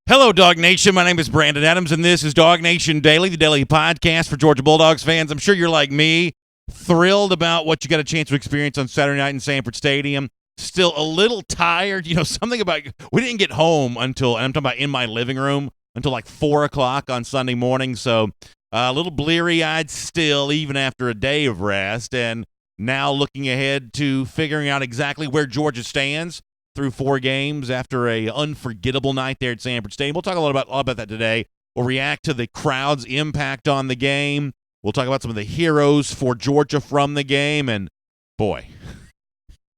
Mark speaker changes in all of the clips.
Speaker 1: Hello, Dog Nation. My name is Brandon Adams, and this is DawgNation Daily, the daily podcast for Georgia Bulldogs fans. I'm sure you're like me, thrilled about what you got a chance to experience on Saturday night in Sanford Stadium. Still a little tired. You know, something about we didn't get home until, and I'm talking about in my living room, until like 4 o'clock on Sunday morning. So a little bleary-eyed still, even after a day of rest. And now looking ahead to figuring out exactly where Georgia stands through 4 games after a unforgettable night there at Sanford Stadium. We'll talk all about that today. We'll react to the crowd's impact on the game. We'll talk about some of the heroes for Georgia from the game. And, boy,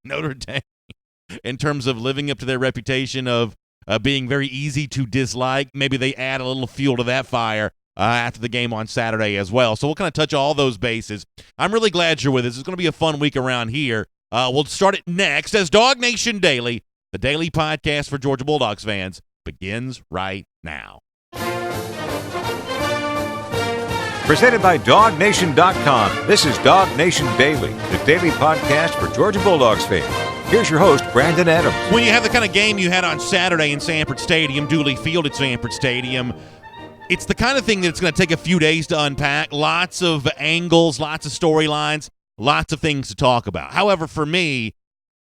Speaker 1: Notre Dame, in terms of living up to their reputation of being very easy to dislike, maybe they add a little fuel to that fire after the game on Saturday as well. So we'll kind of touch all those bases. I'm really glad you're with us. It's going to be a fun week around here. We'll start it next as DawgNation Daily, the daily podcast for Georgia Bulldogs fans, begins right now.
Speaker 2: Presented by DawgNation.com, this is DawgNation Daily, the daily podcast for Georgia Bulldogs fans. Here's your host, Brandon Adams.
Speaker 1: When you have the kind of game you had on Saturday in Sanford Stadium, Dooley Field at Sanford Stadium, it's the kind of thing that it's going to take a few days to unpack. Lots of angles, lots of storylines, lots of things to talk about. However, for me,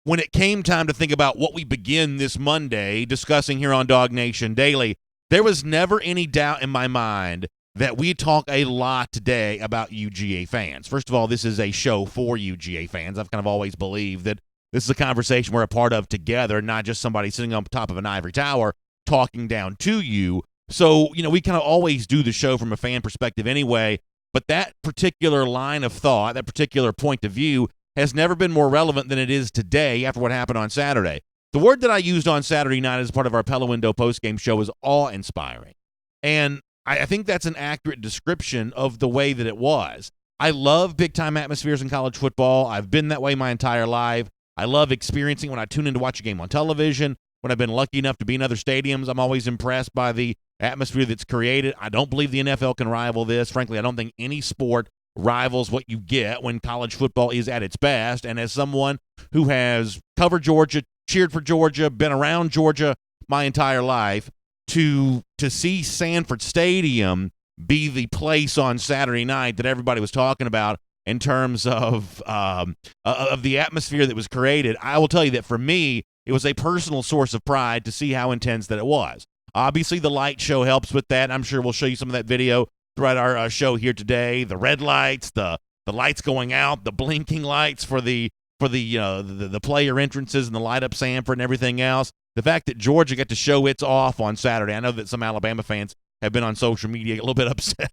Speaker 1: when it came time to think about what we begin this Monday discussing here on DawgNation Daily, there was never any doubt in my mind that we talk a lot today about UGA fans. First of all, this is a show for UGA fans. I've kind of always believed that this is a conversation we're a part of together, not just somebody sitting on top of an ivory tower talking down to you. So, you know, we kind of always do the show from a fan perspective anyway, but that particular line of thought, that particular point of view has never been more relevant than it is today after what happened on Saturday. The word that I used on Saturday night as part of our Pella Window postgame show is awe-inspiring. And I think that's an accurate description of the way that it was. I love big-time atmospheres in college football. I've been that way my entire life. I love experiencing when I tune in to watch a game on television. When I've been lucky enough to be in other stadiums, I'm always impressed by the atmosphere that's created. I don't believe the NFL can rival this. Frankly, I don't think any sport rivals what you get when college football is at its best. And as someone who has covered Georgia, cheered for Georgia, been around Georgia my entire life, to see Sanford Stadium be the place on Saturday night that everybody was talking about in terms of the atmosphere that was created, I will tell you that for me, it was a personal source of pride to see how intense that it was. Obviously, the light show helps with that. I'm sure we'll show you some of that video throughout our show here today. The red lights, the lights going out, the blinking lights for the player entrances and the light up Sanford and everything else. The fact that Georgia got to show its off on Saturday. I know that some Alabama fans have been on social media a little bit upset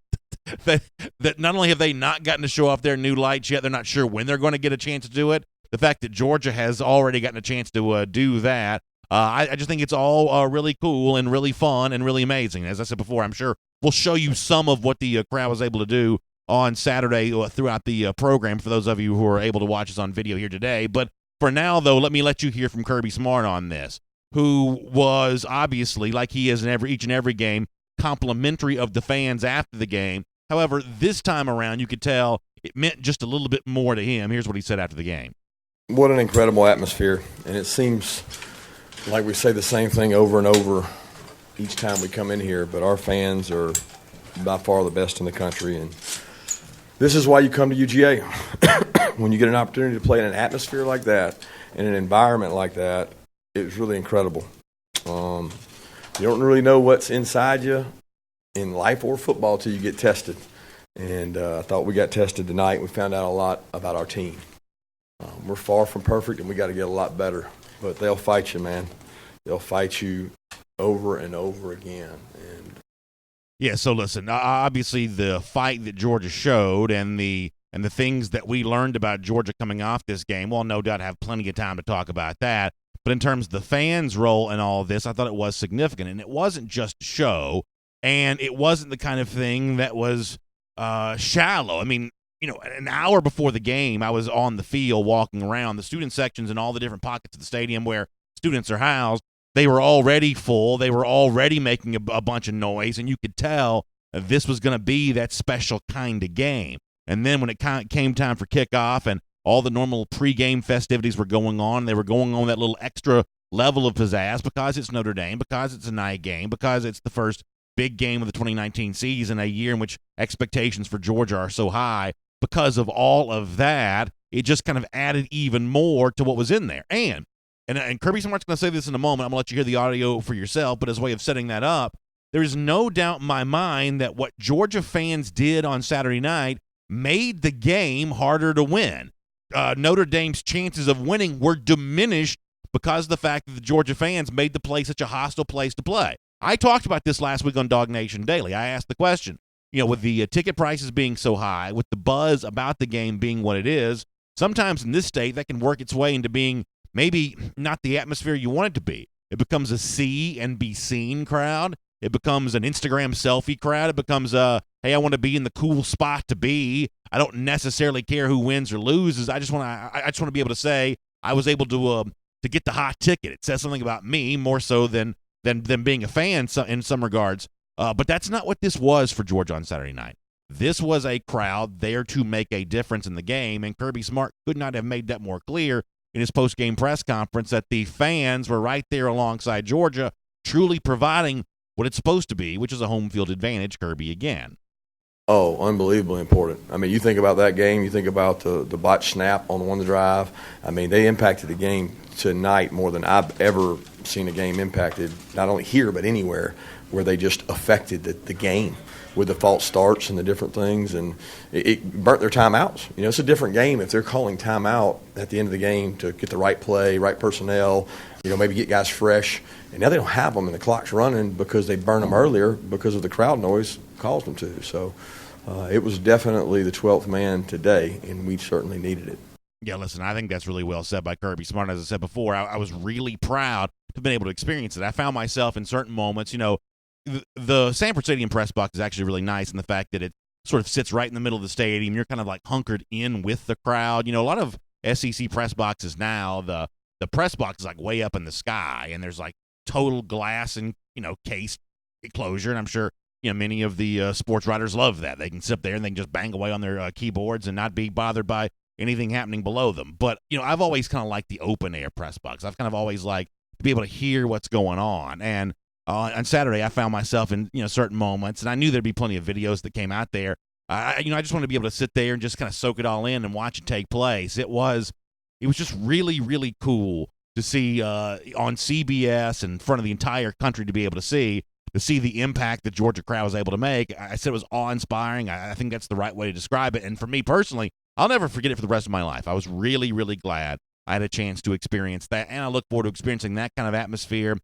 Speaker 1: that not only have they not gotten to show off their new lights yet, they're not sure when they're going to get a chance to do it. The fact that Georgia has already gotten a chance to do that, I just think it's all really cool and really fun and really amazing. As I said before, I'm sure we'll show you some of what the crowd was able to do on Saturday throughout the program for those of you who are able to watch us on video here today. But for now, though, let me let you hear from Kirby Smart on this, who was obviously, like he is in each and every game, complimentary of the fans after the game. However, this time around, you could tell it meant just a little bit more to him. Here's what he said after the game.
Speaker 3: What an incredible atmosphere, and it seems like we say the same thing over and over each time we come in here, but our fans are by far the best in the country, and this is why you come to UGA. When you get an opportunity to play in an atmosphere like that, in an environment like that, it's really incredible. You don't really know what's inside you in life or football till you get tested, and I thought we got tested tonight. We found out a lot about our team. We're far from perfect, and we got to get a lot better. But they'll fight you, man. They'll fight you over and over again. And
Speaker 1: yeah, so listen, obviously the fight that Georgia showed and the things that we learned about Georgia coming off this game, well, no doubt have plenty of time to talk about that. But in terms of the fans' role in all of this, I thought it was significant. And it wasn't just a show, and it wasn't the kind of thing that was shallow. I mean, you know, an hour before the game, I was on the field walking around the student sections and all the different pockets of the stadium where students are housed. They were already full. They were already making a bunch of noise, and you could tell this was going to be that special kind of game. And then when it came time for kickoff and all the normal pregame festivities were going on, they were going on that little extra level of pizzazz because it's Notre Dame, because it's a night game, because it's the first big game of the 2019 season, a year in which expectations for Georgia are so high. Because of all of that, it just kind of added even more to what was in there. And Kirby Smart's going to say this in a moment. I'm going to let you hear the audio for yourself, but as a way of setting that up, there is no doubt in my mind that what Georgia fans did on Saturday night made the game harder to win. Notre Dame's chances of winning were diminished because of the fact that the Georgia fans made the place such a hostile place to play. I talked about this last week on DawgNation Daily. I asked the question, with the ticket prices being so high, with the buzz about the game being what it is, sometimes in this state that can work its way into being maybe not the atmosphere you want it to be. It becomes a see and be seen crowd. It becomes an Instagram selfie crowd. It becomes hey, I want to be in the cool spot to be. I don't necessarily care who wins or loses. I just want to be able to say I was able to get the hot ticket. It says something about me more so than being a fan in some regards. But that's not what this was for Georgia on Saturday night. This was a crowd there to make a difference in the game, and Kirby Smart could not have made that more clear in his post-game press conference that the fans were right there alongside Georgia, truly providing what it's supposed to be, which is a home field advantage. Kirby again.
Speaker 3: Oh, unbelievably important. I mean, you think about that game, you think about the botch snap on the one drive. I mean, they impacted the game tonight more than I've ever seen a game impacted, not only here but anywhere, where they just affected the game with the false starts and the different things, and it burnt their timeouts. It's a different game if they're calling timeout at the end of the game to get the right play, right personnel, maybe get guys fresh. And now they don't have them, and the clock's running because they burned them earlier because of the crowd noise caused them to. So it was definitely the 12th man today, and we certainly needed it.
Speaker 1: Yeah, listen, I think that's really well said by Kirby Smart. As I said before, I was really proud to have been able to experience it. I found myself in certain moments, the Sanford Stadium press box is actually really nice in the fact that it sort of sits right in the middle of the stadium. You're kind of like hunkered in with the crowd. A lot of SEC press boxes now, the press box is like way up in the sky, and there's like total glass and, case enclosure, and I'm sure, many of the sports writers love that. They can sit there and they can just bang away on their keyboards and not be bothered by anything happening below them. But, I've always kind of liked the open air press box. I've kind of always liked to be able to hear what's going on. And on Saturday, I found myself in certain moments, and I knew there'd be plenty of videos that came out there. I just wanted to be able to sit there and just kind of soak it all in and watch it take place. It was just really, really cool to see on CBS in front of the entire country to be able to see the impact the Georgia crowd was able to make. I said it was awe-inspiring. I think that's the right way to describe it. And for me personally, I'll never forget it for the rest of my life. I was really, really glad I had a chance to experience that, and I look forward to experiencing that kind of atmosphere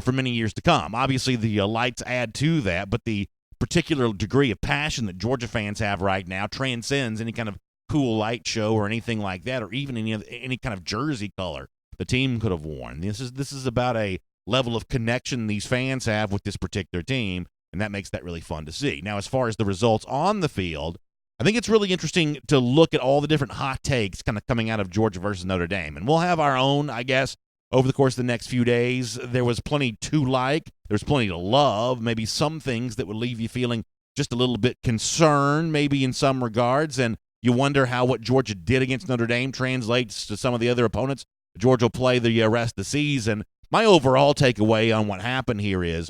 Speaker 1: for many years to come. Obviously, the lights add to that, but the particular degree of passion that Georgia fans have right now transcends any kind of cool light show or anything like that, or even any kind of jersey color the team could have worn. This is about a level of connection these fans have with this particular team, and that makes that really fun to see. Now, as far as the results on the field, I think it's really interesting to look at all the different hot takes kind of coming out of Georgia versus Notre Dame, and we'll have our own, I guess, over the course of the next few days. There was plenty to like. There's plenty to love. Maybe some things that would leave you feeling just a little bit concerned, maybe in some regards, and you wonder how what Georgia did against Notre Dame translates to some of the other opponents Georgia will play the rest of the season. My overall takeaway on what happened here is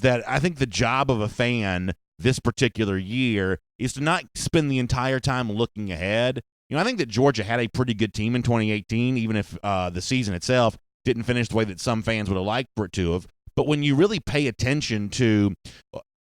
Speaker 1: that I think the job of a fan this particular year is to not spend the entire time looking ahead. I think that Georgia had a pretty good team in 2018, even if the season itself didn't finish the way that some fans would have liked for it to have. But when you really pay attention to,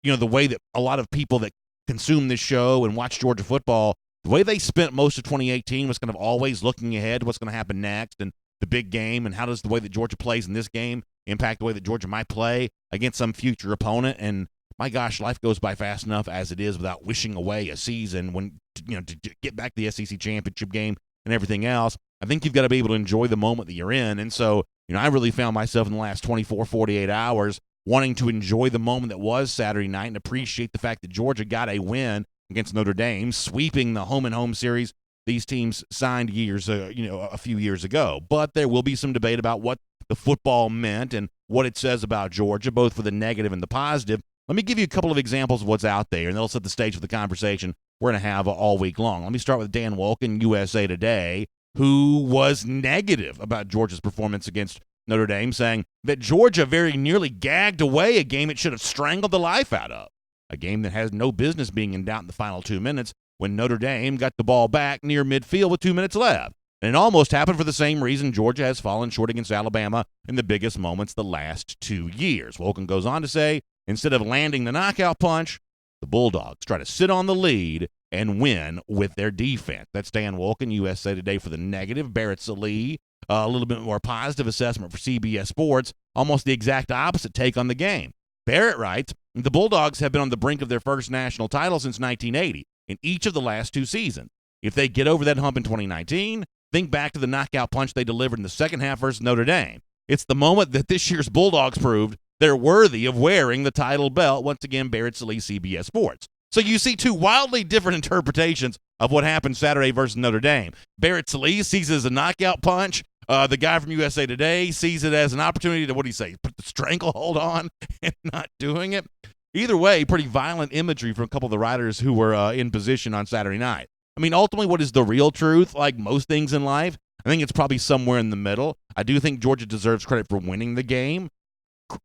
Speaker 1: the way that a lot of people that consume this show and watch Georgia football, the way they spent most of 2018 was kind of always looking ahead to what's going to happen next and the big game, and how does the way that Georgia plays in this game impact the way that Georgia might play against some future opponent. And my gosh, life goes by fast enough as it is without wishing away a season when, to get back to the SEC championship game and everything else. I think you've got to be able to enjoy the moment that you're in. And so, I really found myself in the last 24, 48 hours wanting to enjoy the moment that was Saturday night and appreciate the fact that Georgia got a win against Notre Dame, sweeping the home-and-home series these teams signed a few years ago. But there will be some debate about what the football meant and what it says about Georgia, both for the negative and the positive. Let me give you a couple of examples of what's out there, and that'll set the stage for the conversation we're going to have all week long. Let me start with Dan Wolken, USA Today, who was negative about Georgia's performance against Notre Dame, saying that Georgia very nearly gagged away a game it should have strangled the life out of, a game that has no business being in doubt in the final 2 minutes when Notre Dame got the ball back near midfield with 2 minutes left. And it almost happened for the same reason Georgia has fallen short against Alabama in the biggest moments the last 2 years. Wolken goes on to say, instead of landing the knockout punch, the Bulldogs try to sit on the lead and win with their defense. That's Dan Wolken, USA Today for the negative. Barrett Sallee, a little bit more positive assessment for CBS Sports, almost the exact opposite take on the game. Barrett writes, the Bulldogs have been on the brink of their first national title since 1980 in each of the last 2 seasons. If they get over that hump in 2019, think back to the knockout punch they delivered in the second half versus Notre Dame. It's the moment that this year's Bulldogs proved they're worthy of wearing the title belt. Once again, Barrett Sallee, CBS Sports. So you see 2 wildly different interpretations of what happened Saturday versus Notre Dame. Barrett Sallee sees it as a knockout punch. The guy from USA Today sees it as an opportunity to, what do you say, put the stranglehold on and not doing it. Either way, pretty violent imagery from a couple of the riders who were in position on Saturday night. I mean, ultimately, what is the real truth? Like most things in life, I think it's probably somewhere in the middle. I do think Georgia deserves credit for winning the game.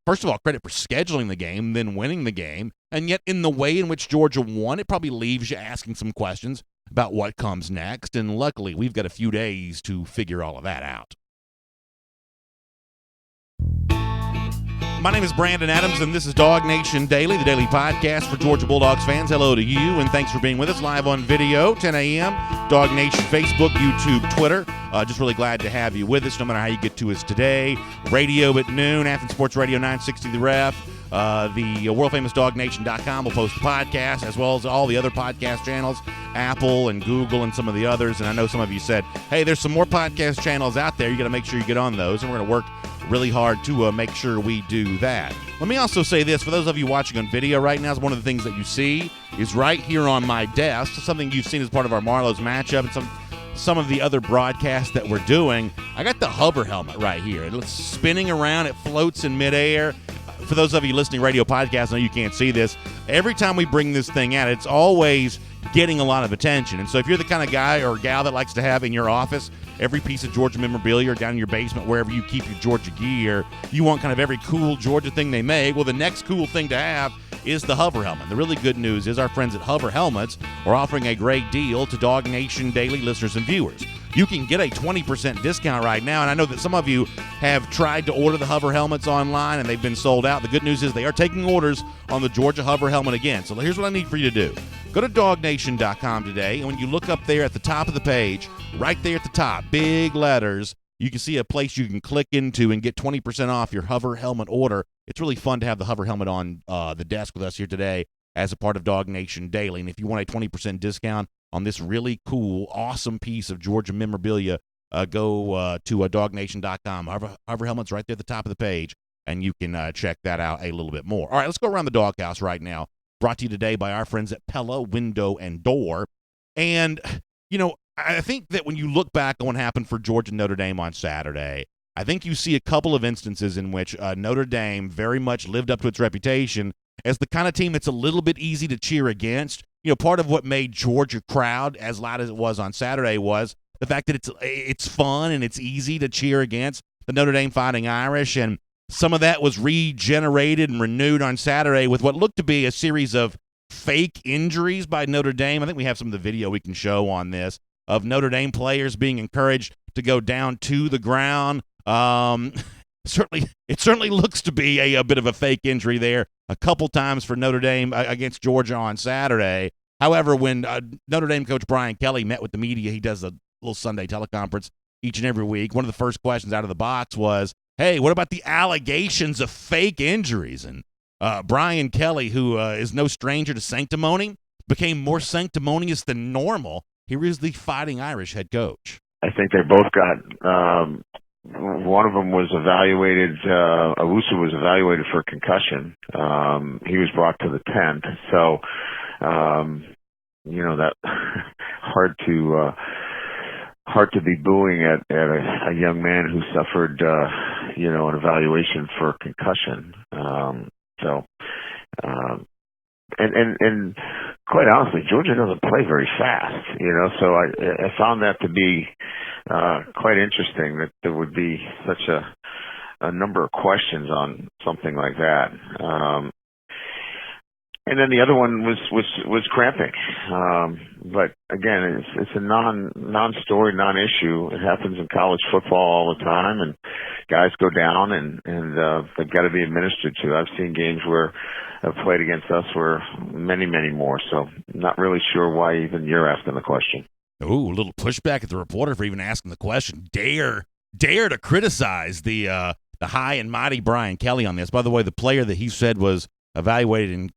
Speaker 1: First of all, credit for scheduling the game, then winning the game. And yet, in the way in which Georgia won, it probably leaves you asking some questions about what comes next. And luckily, we've got a few days to figure all of that out. My name is Brandon Adams, and this is DawgNation Daily, the daily podcast for Georgia Bulldogs fans. Hello to you, and thanks for being with us live on video, 10 a.m., DawgNation, Facebook, YouTube, Twitter. Just really glad to have you with us, no matter how you get to us today. Radio at noon, Athens Sports Radio 960 The Ref. The world-famous DawgNation.com will post the podcast, as well as all the other podcast channels, Apple and Google and some of the others. And I know some of you said, hey, there's some more podcast channels out there. You got to make sure you get on those, and we're going to work really hard to make sure we do that. Let me also say this, for those of you watching on video right now, one of the things that you see is right here on my desk, something you've seen as part of our Marlowe's matchup and some of the other broadcasts that we're doing. I got the hover helmet right here. It's spinning around. It floats in midair. For those of you listening radio podcasts, I know you can't see this. Every time we bring this thing out, it's always getting a lot of attention. And so if you're the kind of guy or gal that likes to have in your office every piece of Georgia memorabilia or down in your basement, wherever you keep your Georgia gear, you want kind of every cool Georgia thing they make. Well, the next cool thing to have is the hover helmet. The really good news is our friends at Hover Helmets are offering a great deal to DawgNation Daily listeners and viewers. You can get a 20% discount right now, and I know that some of you have tried to order the Hover helmets online, and they've been sold out. The good news is they are taking orders on the Georgia Hover helmet again. So here's what I need for you to do. Go to DawgNation.com today, and when you look up there at the top of the page, right there at the top, big letters, you can see a place you can click into and get 20% off your Hover helmet order. It's really fun to have the Hover helmet on the desk with us here today as a part of DawgNation Daily. And if you want a 20% discount on this really cool, awesome piece of Georgia memorabilia, go to DawgNation.com. Hover helmet's right there at the top of the page, and you can check that out a little bit more. All right, let's go around the doghouse right now. Brought to you today by our friends at Pella Window and Door. And, you know, I think that when you look back on what happened for Georgia and Notre Dame on Saturday, I think you see a couple of instances in which Notre Dame very much lived up to its reputation as the kind of team that's a little bit easy to cheer against. You know, part of what made Georgia crowd as loud as it was on Saturday was the fact that it's fun and it's easy to cheer against the Notre Dame Fighting Irish, and some of that was regenerated and renewed on Saturday with what looked to be a series of fake injuries by Notre Dame. I think we have some of the video we can show on this of Notre Dame players being encouraged to go down to the ground. It certainly looks to be a bit of a fake injury there a couple times for Notre Dame against Georgia on Saturday. However, when Notre Dame coach Brian Kelly met with the media, he does a little Sunday teleconference each and every week. One of the first questions out of the box was, hey, what about the allegations of fake injuries? And Brian Kelly, who is no stranger to sanctimony, became more sanctimonious than normal. Here is the Fighting Irish head coach.
Speaker 4: I think they both got one of them was evaluated, Owusu was evaluated for concussion. He was brought to the tent. So, you know, that hard to be booing at a young man who suffered, you know, an evaluation for concussion. And quite honestly, Georgia doesn't play very fast, you know, so I found that to be quite interesting that there would be such a a number of questions on something like that. And then the other one was cramping. But again, it's a non-story, non-issue. It happens in college football all the time, and guys go down and they've got to be administered to. I've seen games where have played against us where many more. So not really sure why even you're asking the question.
Speaker 1: Ooh, a little pushback at the reporter for even asking the question. Dare to criticize the high and mighty Brian Kelly on this. By the way, the player that he said was evaluated in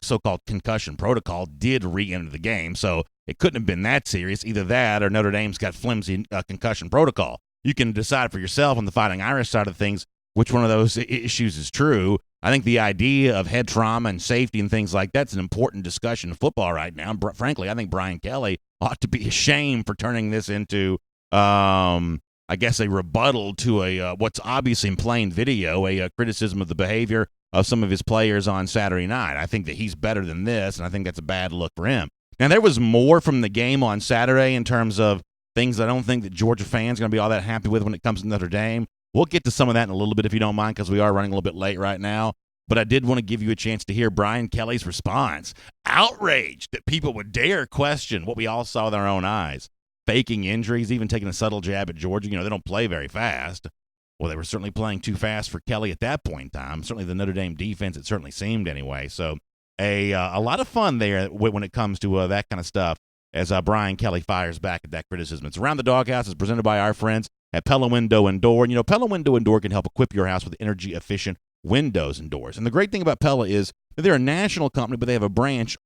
Speaker 1: so-called concussion protocol did re-enter the game, so it couldn't have been that serious. Either that or Notre Dame's got flimsy concussion protocol. You can decide for yourself on the Fighting Irish side of things which one of those issues is true. I think the idea of head trauma and safety and things like that's an important discussion in football right now. Frankly, I think Brian Kelly ought to be ashamed for turning this into, I guess, a rebuttal to a what's obviously in plain video, a criticism of the behavior of some of his players on Saturday night. I think that he's better than this, and I think that's a bad look for him. Now, there was more from the game on Saturday in terms of things I don't think that Georgia fans are going to be all that happy with when it comes to Notre Dame. We'll get to some of that in a little bit if you don't mind, because we are running a little bit late right now. But I did want to give you a chance to hear Brian Kelly's response. Outraged that people would dare question what we all saw with our own eyes. Faking injuries, even taking a subtle jab at Georgia. They don't play very fast. Well, they were certainly playing too fast for Kelly at that point in time. Certainly the Notre Dame defense, it certainly seemed anyway. So a lot of fun there when it comes to that kind of stuff as Brian Kelly fires back at that criticism. It's Around the Doghouse is presented by our friends at Pella Window and Door. And, Pella Window and Door can help equip your house with energy-efficient windows and doors. And the great thing about Pella is that they're a national company, but they have a branch,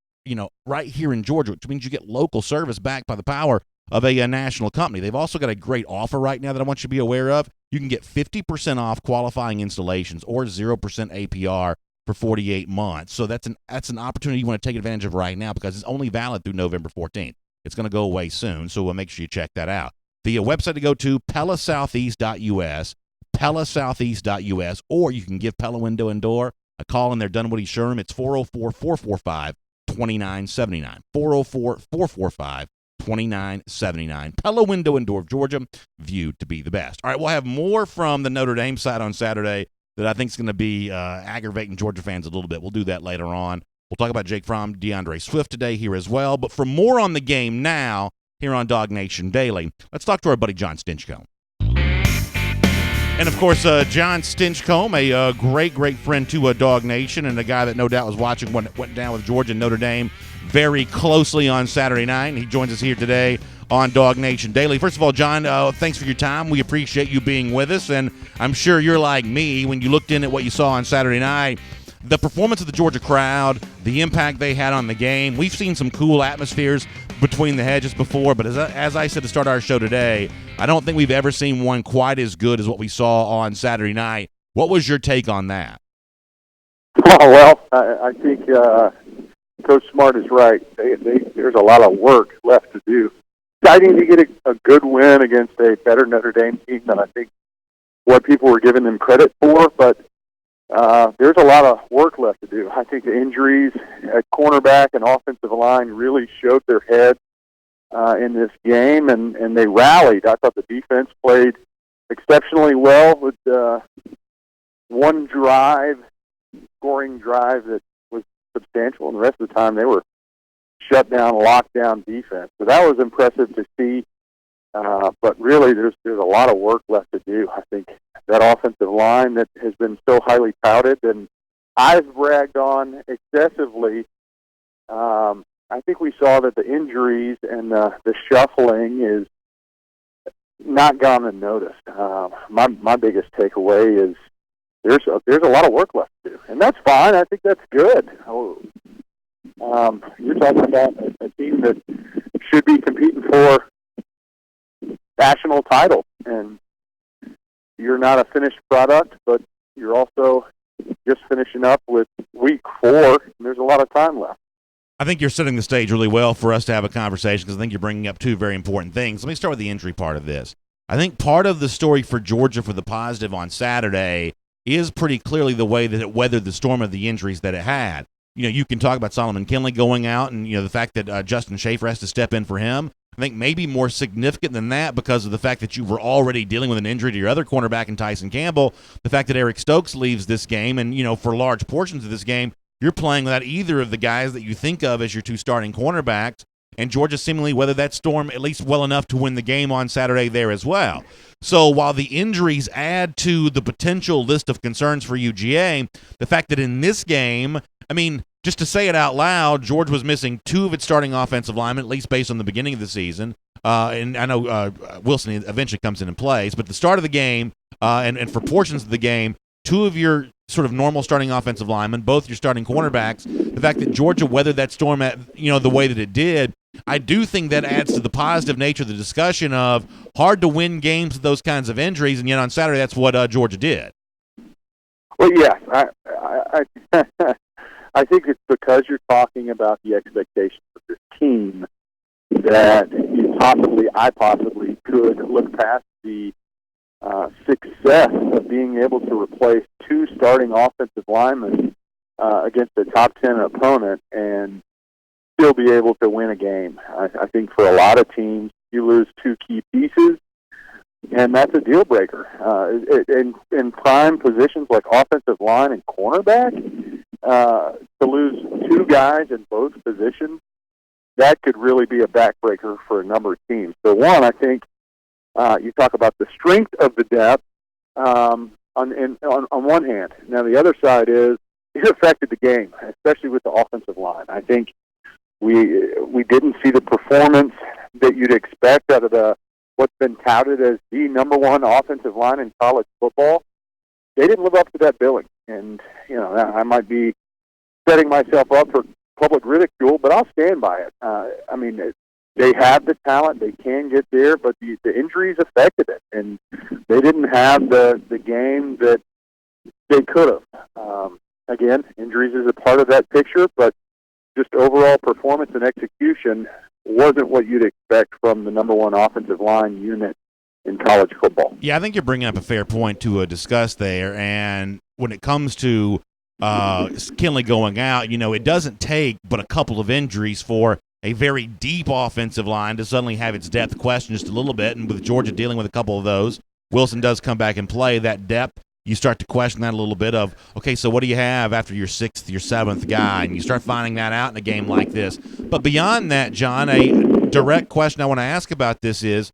Speaker 1: right here in Georgia, which means you get local service backed by the power of a national company. They've also got a great offer right now that I want you to be aware of. You can get 50% off qualifying installations or 0% APR for 48 months. So that's an opportunity you want to take advantage of right now because it's only valid through November 14th. It's going to go away soon, so we'll make sure you check that out. The website to go to, pellasoutheast.us, pellasoutheast.us, or you can give Pella Window and Door a call in their Dunwoody showroom. It's 404-445-2979, 404-445-2979. Pella Window and Door of Georgia, viewed to be the best. All right, we'll have more from the Notre Dame side on Saturday that I think is going to be aggravating Georgia fans a little bit. We'll do that later on. We'll talk about Jake Fromm, DeAndre Swift today here as well. But for more on the game now, here on DawgNation Daily, let's talk to our buddy Jon Stinchcomb. And, of course, Jon Stinchcomb, a great friend to DawgNation and a guy that no doubt was watching what went down with Georgia and Notre Dame very closely on Saturday night. And he joins us here today on DawgNation Daily. First of all, Jon, thanks for your time. We appreciate you being with us. And I'm sure you're like me when you looked in at what you saw on Saturday night. The performance of the Georgia crowd, the impact they had on the game. We've seen some cool atmospheres between the hedges before, but as I said to start our show today, I don't think we've ever seen one quite as good as what we saw on Saturday night. What was your take on that?
Speaker 5: Oh, well, I think Coach Smart is right. There's a lot of work left to do. Exciting to get a good win against a better Notre Dame team than I think what people were giving them credit for, but there's a lot of work left to do. I think the injuries at cornerback and offensive line really showed their head in this game, and they rallied. I thought the defense played exceptionally well with one scoring drive that was substantial, and the rest of the time they were shut down, locked down defense. So that was impressive to see. But really, there's a lot of work left to do. I think that offensive line that has been so highly touted and I've bragged on excessively, I think we saw that the injuries and the shuffling is not gone unnoticed. My biggest takeaway is there's a lot of work left to do, and that's fine. I think that's good. You're talking about a team that should be competing for national title, and you're not a finished product, but you're also just finishing up with week 4, and there's a lot of time left.
Speaker 1: I think you're setting the stage really well for us to have a conversation because I think you're bringing up two very important things. Let me start with the injury part of this. I think part of the story for Georgia for the positive on Saturday is pretty clearly the way that it weathered the storm of the injuries that it had. You can talk about Solomon Kinley going out and, the fact that Justin Schaefer has to step in for him. I think maybe more significant than that because of the fact that you were already dealing with an injury to your other cornerback in Tyson Campbell. The fact that Eric Stokes leaves this game, and for large portions of this game, you're playing without either of the guys that you think of as your two starting cornerbacks. And Georgia seemingly weathered that storm at least well enough to win the game on Saturday there as well. So while the injuries add to the potential list of concerns for UGA, the fact that in this game, just to say it out loud, Georgia was missing two of its starting offensive linemen, at least based on the beginning of the season. And I know Wilson eventually comes in and plays, but the start of the game and for portions of the game, two of your sort of normal starting offensive linemen, both your starting cornerbacks, the fact that Georgia weathered that storm at the way that it did, I do think that adds to the positive nature of the discussion of hard to win games with those kinds of injuries, and yet on Saturday that's what Georgia did.
Speaker 5: Well, yes, I think it's because you're talking about the expectations of this team that I possibly could look past the success of being able to replace two starting offensive linemen against a top 10 opponent and still be able to win a game. I think for a lot of teams, you lose two key pieces, and that's a deal breaker. In prime positions like offensive line and cornerback, to lose two guys in both positions, that could really be a backbreaker for a number of teams. So one, I think you talk about the strength of the depth on one hand. Now the other side is it affected the game, especially with the offensive line. I think we didn't see the performance that you'd expect out of what's been touted as the number one offensive line in college football. They didn't live up to that billing, and I might be setting myself up for public ridicule, but I'll stand by it. They have the talent, they can get there, but the injuries affected it, and they didn't have the game that they could have. Again, injuries is a part of that picture, but just overall performance and execution wasn't what you'd expect from the number one offensive line unit in college football.
Speaker 1: Yeah, I think you're bringing up a fair point to discuss there, and when it comes to Kinley going out, it doesn't take but a couple of injuries for a very deep offensive line to suddenly have its depth questioned just a little bit, and with Georgia dealing with a couple of those, Wilson does come back and play. That depth, you start to question that a little bit of, okay, so what do you have after your sixth, your seventh guy? And you start finding that out in a game like this. But beyond that, John, a direct question I want to ask about this is,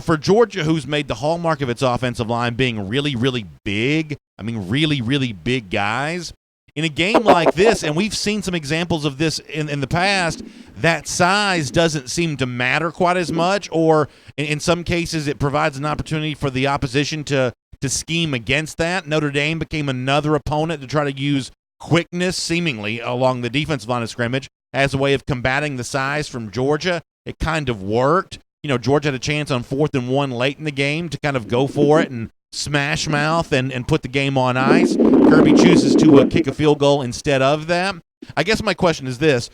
Speaker 1: for Georgia, who's made the hallmark of its offensive line being really, really big, really, really big guys, in a game like this, and we've seen some examples of this in the past, that size doesn't seem to matter quite as much, or in some cases it provides an opportunity for the opposition to scheme against that. Notre Dame became another opponent to try to use quickness, seemingly, along the defensive line of scrimmage as a way of combating the size from Georgia. It kind of worked. Georgia had a chance on 4th and 1 late in the game to kind of go for it and smash mouth and put the game on ice. Kirby chooses to kick a field goal instead of that. I guess my question is this.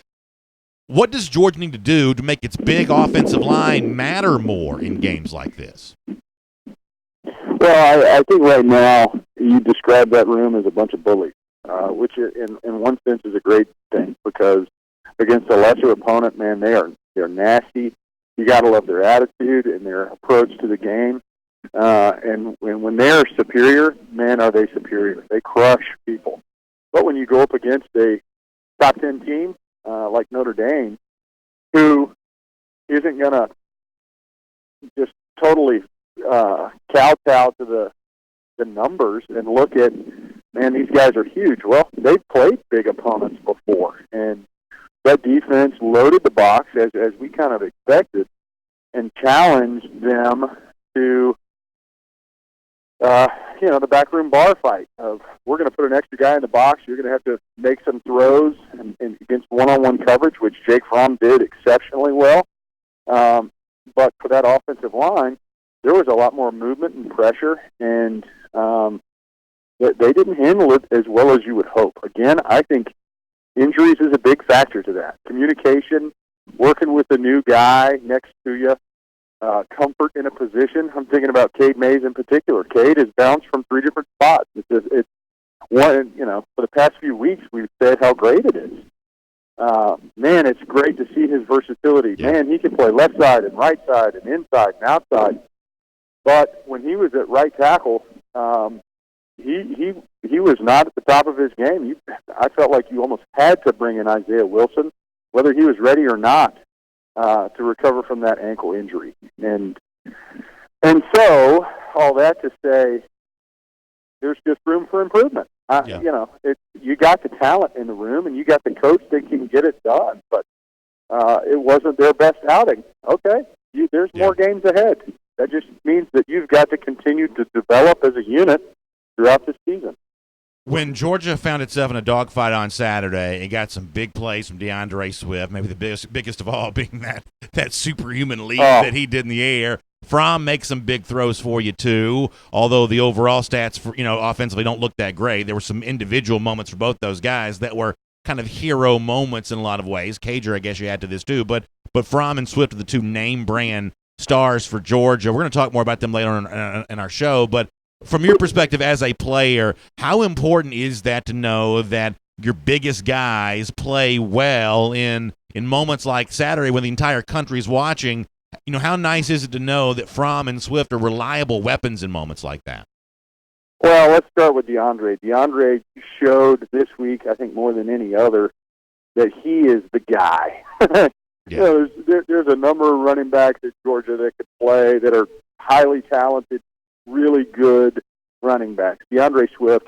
Speaker 1: What does Georgia need to do to make its big offensive line matter more in games like this?
Speaker 5: Well, I think right now you describe that room as a bunch of bullies, which in one sense is a great thing because against a lesser opponent, man, they're nasty. You got to love their attitude and their approach to the game. And when they're superior, man, are they superior. They crush people. But when you go up against a top 10 team like Notre Dame, who isn't going to just totally kowtow to the numbers and look at, man, these guys are huge. Well, they've played big opponents before, and that defense loaded the box as we kind of expected and challenged them to the backroom bar fight of we're going to put an extra guy in the box. You're going to have to make some throws and against one-on-one coverage, which Jake Fromm did exceptionally well. But for that offensive line, there was a lot more movement and pressure, and they didn't handle it as well as you would hope. Again, I think injuries is a big factor to that. Communication, working with a new guy next to you, comfort in a position. I'm thinking about Cade Mays in particular. Cade has bounced from 3 different spots. It's one, for the past few weeks we've said how great it is. man, it's great to see his versatility.
Speaker 1: Yeah.
Speaker 5: Man, he can play left side and right side and inside and outside. But when he was at right tackle, he was not at the top of his game. I felt like you almost had to bring in Isaiah Wilson, whether he was ready or not, to recover from that ankle injury. And so, all that to say, there's just room for improvement.
Speaker 1: Yeah.
Speaker 5: You know, you got the talent in the room, and you got the coach that can get it done. But it wasn't their best outing. Okay, there's more games ahead. That just means that you've got to continue to develop as a unit throughout the season.
Speaker 1: When Georgia found itself in a dogfight on Saturday, it got some big plays from DeAndre Swift, maybe the biggest of all being that superhuman leap that he did in the air. Fromm makes some big throws for you, too, although the overall stats, for, offensively don't look that great. There were some individual moments for both those guys that were kind of hero moments in a lot of ways. Cager, I guess you add to this, too. But Fromm and Swift are the two name-brand stars for Georgia. We're going to talk more about them later in our show, but from your perspective as a player, how important is that to know that your biggest guys play well in moments like Saturday when the entire country is watching? How nice is it to know that Fromm and Swift are reliable weapons in moments like that?
Speaker 5: Well, let's start with DeAndre. DeAndre showed this week, I think more than any other, that he is the guy.
Speaker 1: Yeah.
Speaker 5: There's a number of running backs at Georgia that could play that are highly talented, really good running backs. DeAndre Swift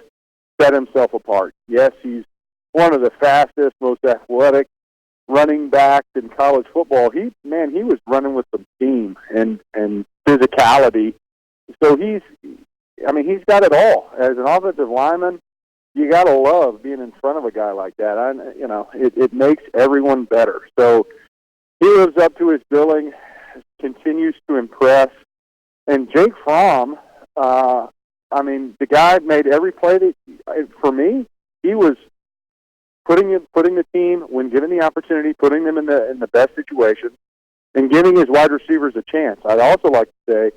Speaker 5: set himself apart. Yes, he's one of the fastest, most athletic running backs in college football. He was running with some steam and physicality. So he's got it all. As an offensive lineman, you got to love being in front of a guy like that. It makes everyone better. So he lives up to his billing, continues to impress. And Jake Fromm, the guy made every play that, for me, he was putting the team, when given the opportunity, putting them in the best situation and giving his wide receivers a chance. I'd also like to say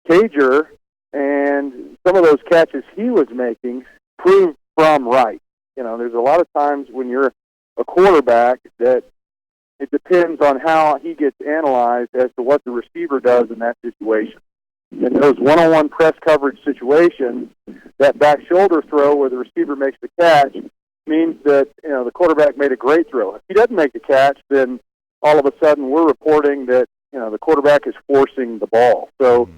Speaker 5: Cager and some of those catches he was making proved Fromm right. There's a lot of times when you're a quarterback that it depends on how he gets analyzed as to what the receiver does in that situation. In those one-on-one press coverage situations, that back shoulder throw where the receiver makes the catch means that the quarterback made a great throw. If he doesn't make the catch, then all of a sudden we're reporting that the quarterback is forcing the ball. So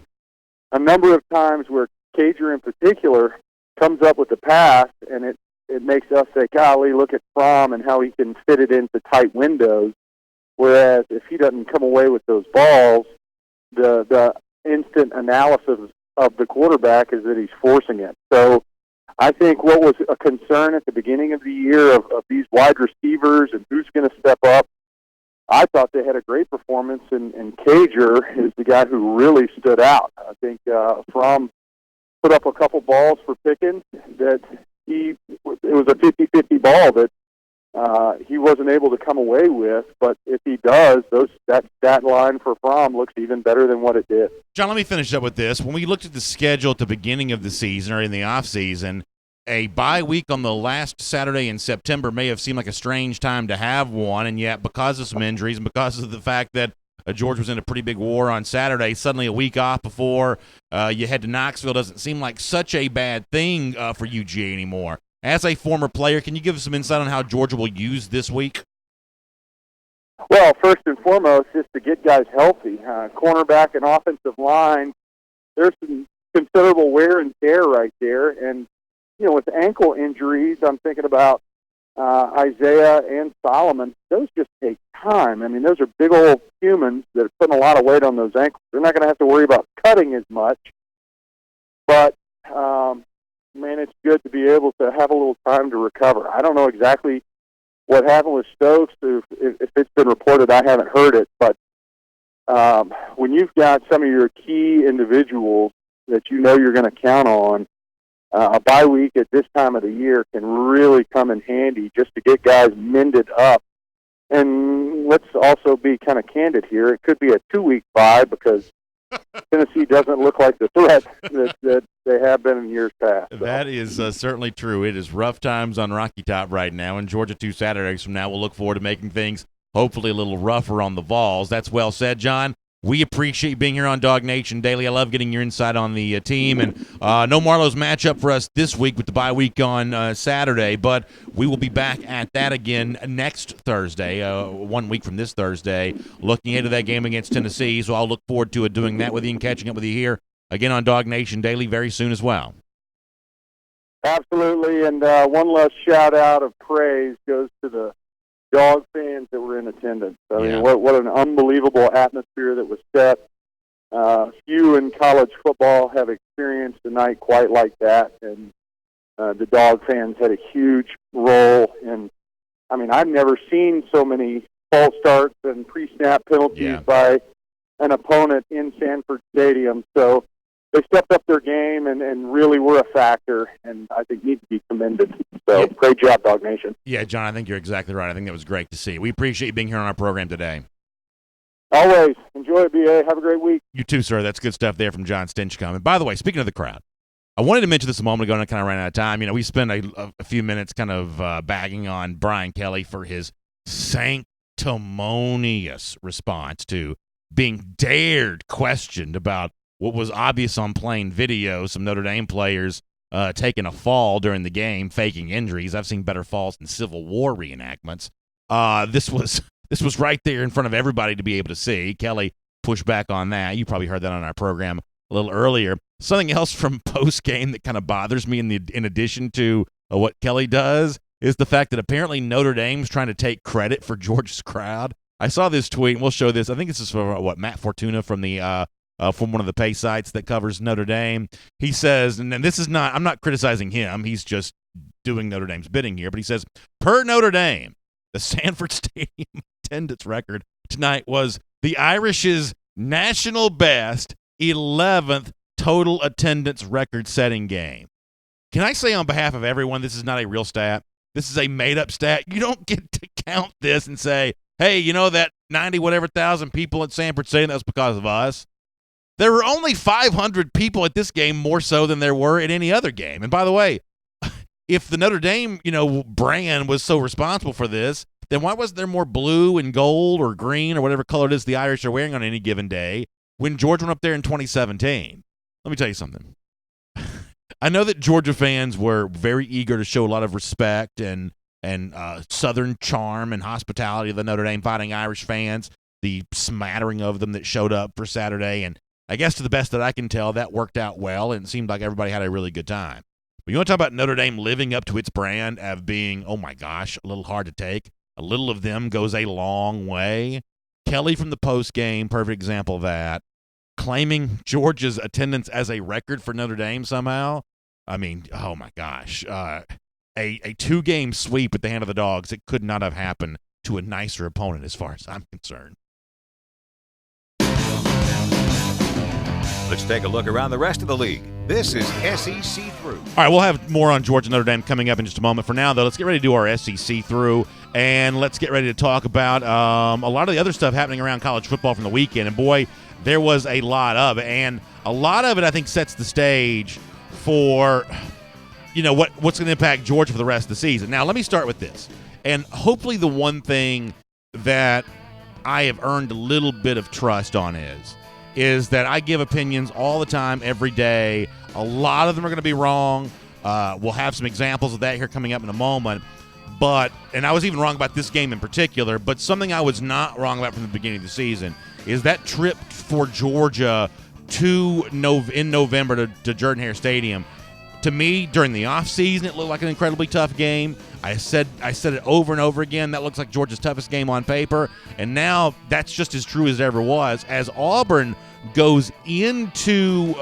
Speaker 5: a number of times where Cager in particular comes up with the pass, and it makes us say, golly, look at Fromm and how he can fit it into tight windows. Whereas if he doesn't come away with those balls, the instant analysis of the quarterback is that he's forcing it. So I think what was a concern at the beginning of the year of these wide receivers and who's going to step up, I thought they had a great performance, and Cager is the guy who really stood out. I think Fromm put up a couple balls for Pickens that it was a 50-50 ball that he wasn't able to come away with, but if he does, that line for Fromm looks even better than what it did.
Speaker 1: John, let me finish up with this. When we looked at the schedule at the beginning of the season or in the offseason, a bye week on the last Saturday in September may have seemed like a strange time to have one, and yet because of some injuries and because of the fact that Georgia was in a pretty big war on Saturday, suddenly a week off before you head to Knoxville doesn't seem like such a bad thing for UGA anymore. As a former player, can you give us some insight on how Georgia will use this week?
Speaker 5: Well, first and foremost, just to get guys healthy. Cornerback and offensive line, there's some considerable wear and tear right there. And, with ankle injuries, I'm thinking about Isaiah and Solomon. Those just take time. Those are big old humans that are putting a lot of weight on those ankles. They're not going to have to worry about cutting as much. But, it's good to be able to have a little time to recover. I don't know exactly what happened with Stokes. If it's been reported, I haven't heard it. But when you've got some of your key individuals that you're going to count on, a bye week at this time of the year can really come in handy just to get guys mended up. And let's also be kind of candid here. It could be a 2-week bye because Tennessee doesn't look like the threat that they have been in years past. So.
Speaker 1: That is certainly true. It is rough times on Rocky Top right now, and Georgia 2 Saturdays from now we'll look forward to making things hopefully a little rougher on the Vols. That's well said, John. We appreciate you being here on DawgNation Daily. I love getting your insight on the team. And no Marlowe's matchup for us this week with the bye week on Saturday, but we will be back at that again next Thursday, 1 week from this Thursday, looking into that game against Tennessee. So I'll look forward to doing that with you and catching up with you here again on DawgNation Daily very soon as well.
Speaker 5: Absolutely. And one last shout-out of praise goes to the Dog fans that were in attendance. I mean, what an unbelievable atmosphere that was set. Few in college football have experienced a night quite like that, and the Dog fans had a huge role. And I mean, I've never seen so many false starts and pre-snap penalties by an opponent in Sanford Stadium. So they stepped up their game and really were a factor, and I think need to be commended. So great job, DawgNation.
Speaker 1: Yeah, John, I think you're exactly right. I think that was great to see. We appreciate you being here on our program today.
Speaker 5: Always. Enjoy it, BA. Have a great week.
Speaker 1: You too, sir. That's good stuff there from Jon Stinchcomb. And by the way, speaking of the crowd, I wanted to mention this a moment ago, and I kind of ran out of time. You know, we spent a few minutes kind of bagging on Brian Kelly for his sanctimonious response to being questioned about what was obvious on plain video, some Notre Dame players taking a fall during the game, faking injuries. I've seen better falls than Civil War reenactments. This was right there in front of everybody to be able to see. Kelly pushed back on that. You probably heard that on our program a little earlier. Something else from postgame that kind of bothers me in addition to what Kelly does is the fact that apparently Notre Dame's trying to take credit for Georgia's crowd. I saw this tweet, and we'll show this. I think this is from Matt Fortuna from the from one of the pay sites that covers Notre Dame. He says, and this is not, I'm not criticizing him. He's just doing Notre Dame's bidding here. But he says, per Notre Dame, the Sanford Stadium attendance record tonight was the Irish's national best 11th total attendance record-setting game. Can I say on behalf of everyone, this is not a real stat. This is a made-up stat. You don't get to count this and say, hey, you know that 90-whatever thousand people at Sanford Stadium, that was because of us. There were only 500 people at this game more so than there were at any other game. And by the way, if the Notre Dame, brand was so responsible for this, then why wasn't there more blue and gold or green or whatever color it is the Irish are wearing on any given day when Georgia went up there in 2017? Let me tell you something. I know that Georgia fans were very eager to show a lot of respect and Southern charm and hospitality to the Notre Dame Fighting Irish fans, the smattering of them that showed up for Saturday. And I guess to the best that I can tell, that worked out well, and it seemed like everybody had a really good time. But you want to talk about Notre Dame living up to its brand of being, oh my gosh, a little hard to take? A little of them goes a long way. Kelly from the post game, perfect example of that. Claiming Georgia's attendance as a record for Notre Dame somehow. I mean, oh my gosh. A 2-game sweep at the hand of the Dogs, it could not have happened to a nicer opponent as far as I'm concerned.
Speaker 2: Let's take a look around the rest of the league. This is SEC Through.
Speaker 1: All right, we'll have more on Georgia Notre Dame coming up in just a moment. For now, though, let's get ready to do our SEC Through, and let's get ready to talk about a lot of the other stuff happening around college football from the weekend. And, boy, there was a lot of it. And a lot of it, I think, sets the stage for, what's going to impact Georgia for the rest of the season. Now, let me start with this. And hopefully the one thing that I have earned a little bit of trust on is that I give opinions all the time, every day. A lot of them are going to be wrong. We'll have some examples of that here coming up in a moment. And I was even wrong about this game in particular, but something I was not wrong about from the beginning of the season is that trip for Georgia in November to Jordan-Hare Stadium. To me, during the offseason, it looked like an incredibly tough game. I said it over and over again. That looks like Georgia's toughest game on paper. And now that's just as true as it ever was. As Auburn goes into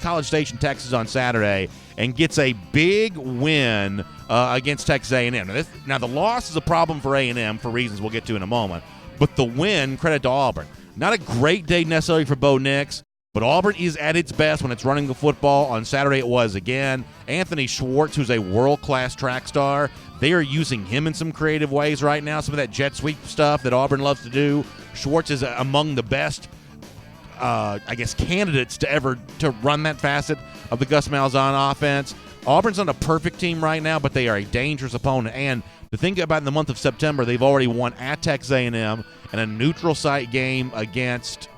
Speaker 1: College Station, Texas on Saturday and gets a big win against Texas A&M. Now, the loss is a problem for A&M for reasons we'll get to in a moment. But the win, credit to Auburn. Not a great day necessarily for Bo Nix. But Auburn is at its best when it's running the football. On Saturday it was again. Anthony Schwartz, who's a world-class track star, they are using him in some creative ways right now. Some of that jet sweep stuff that Auburn loves to do. Schwartz is among the best I guess, candidates to run that facet of the Gus Malzahn offense. Auburn's not a perfect team right now, but they are a dangerous opponent. And the thing about in the month of September, they've already won at Texas A&M and a neutral site game against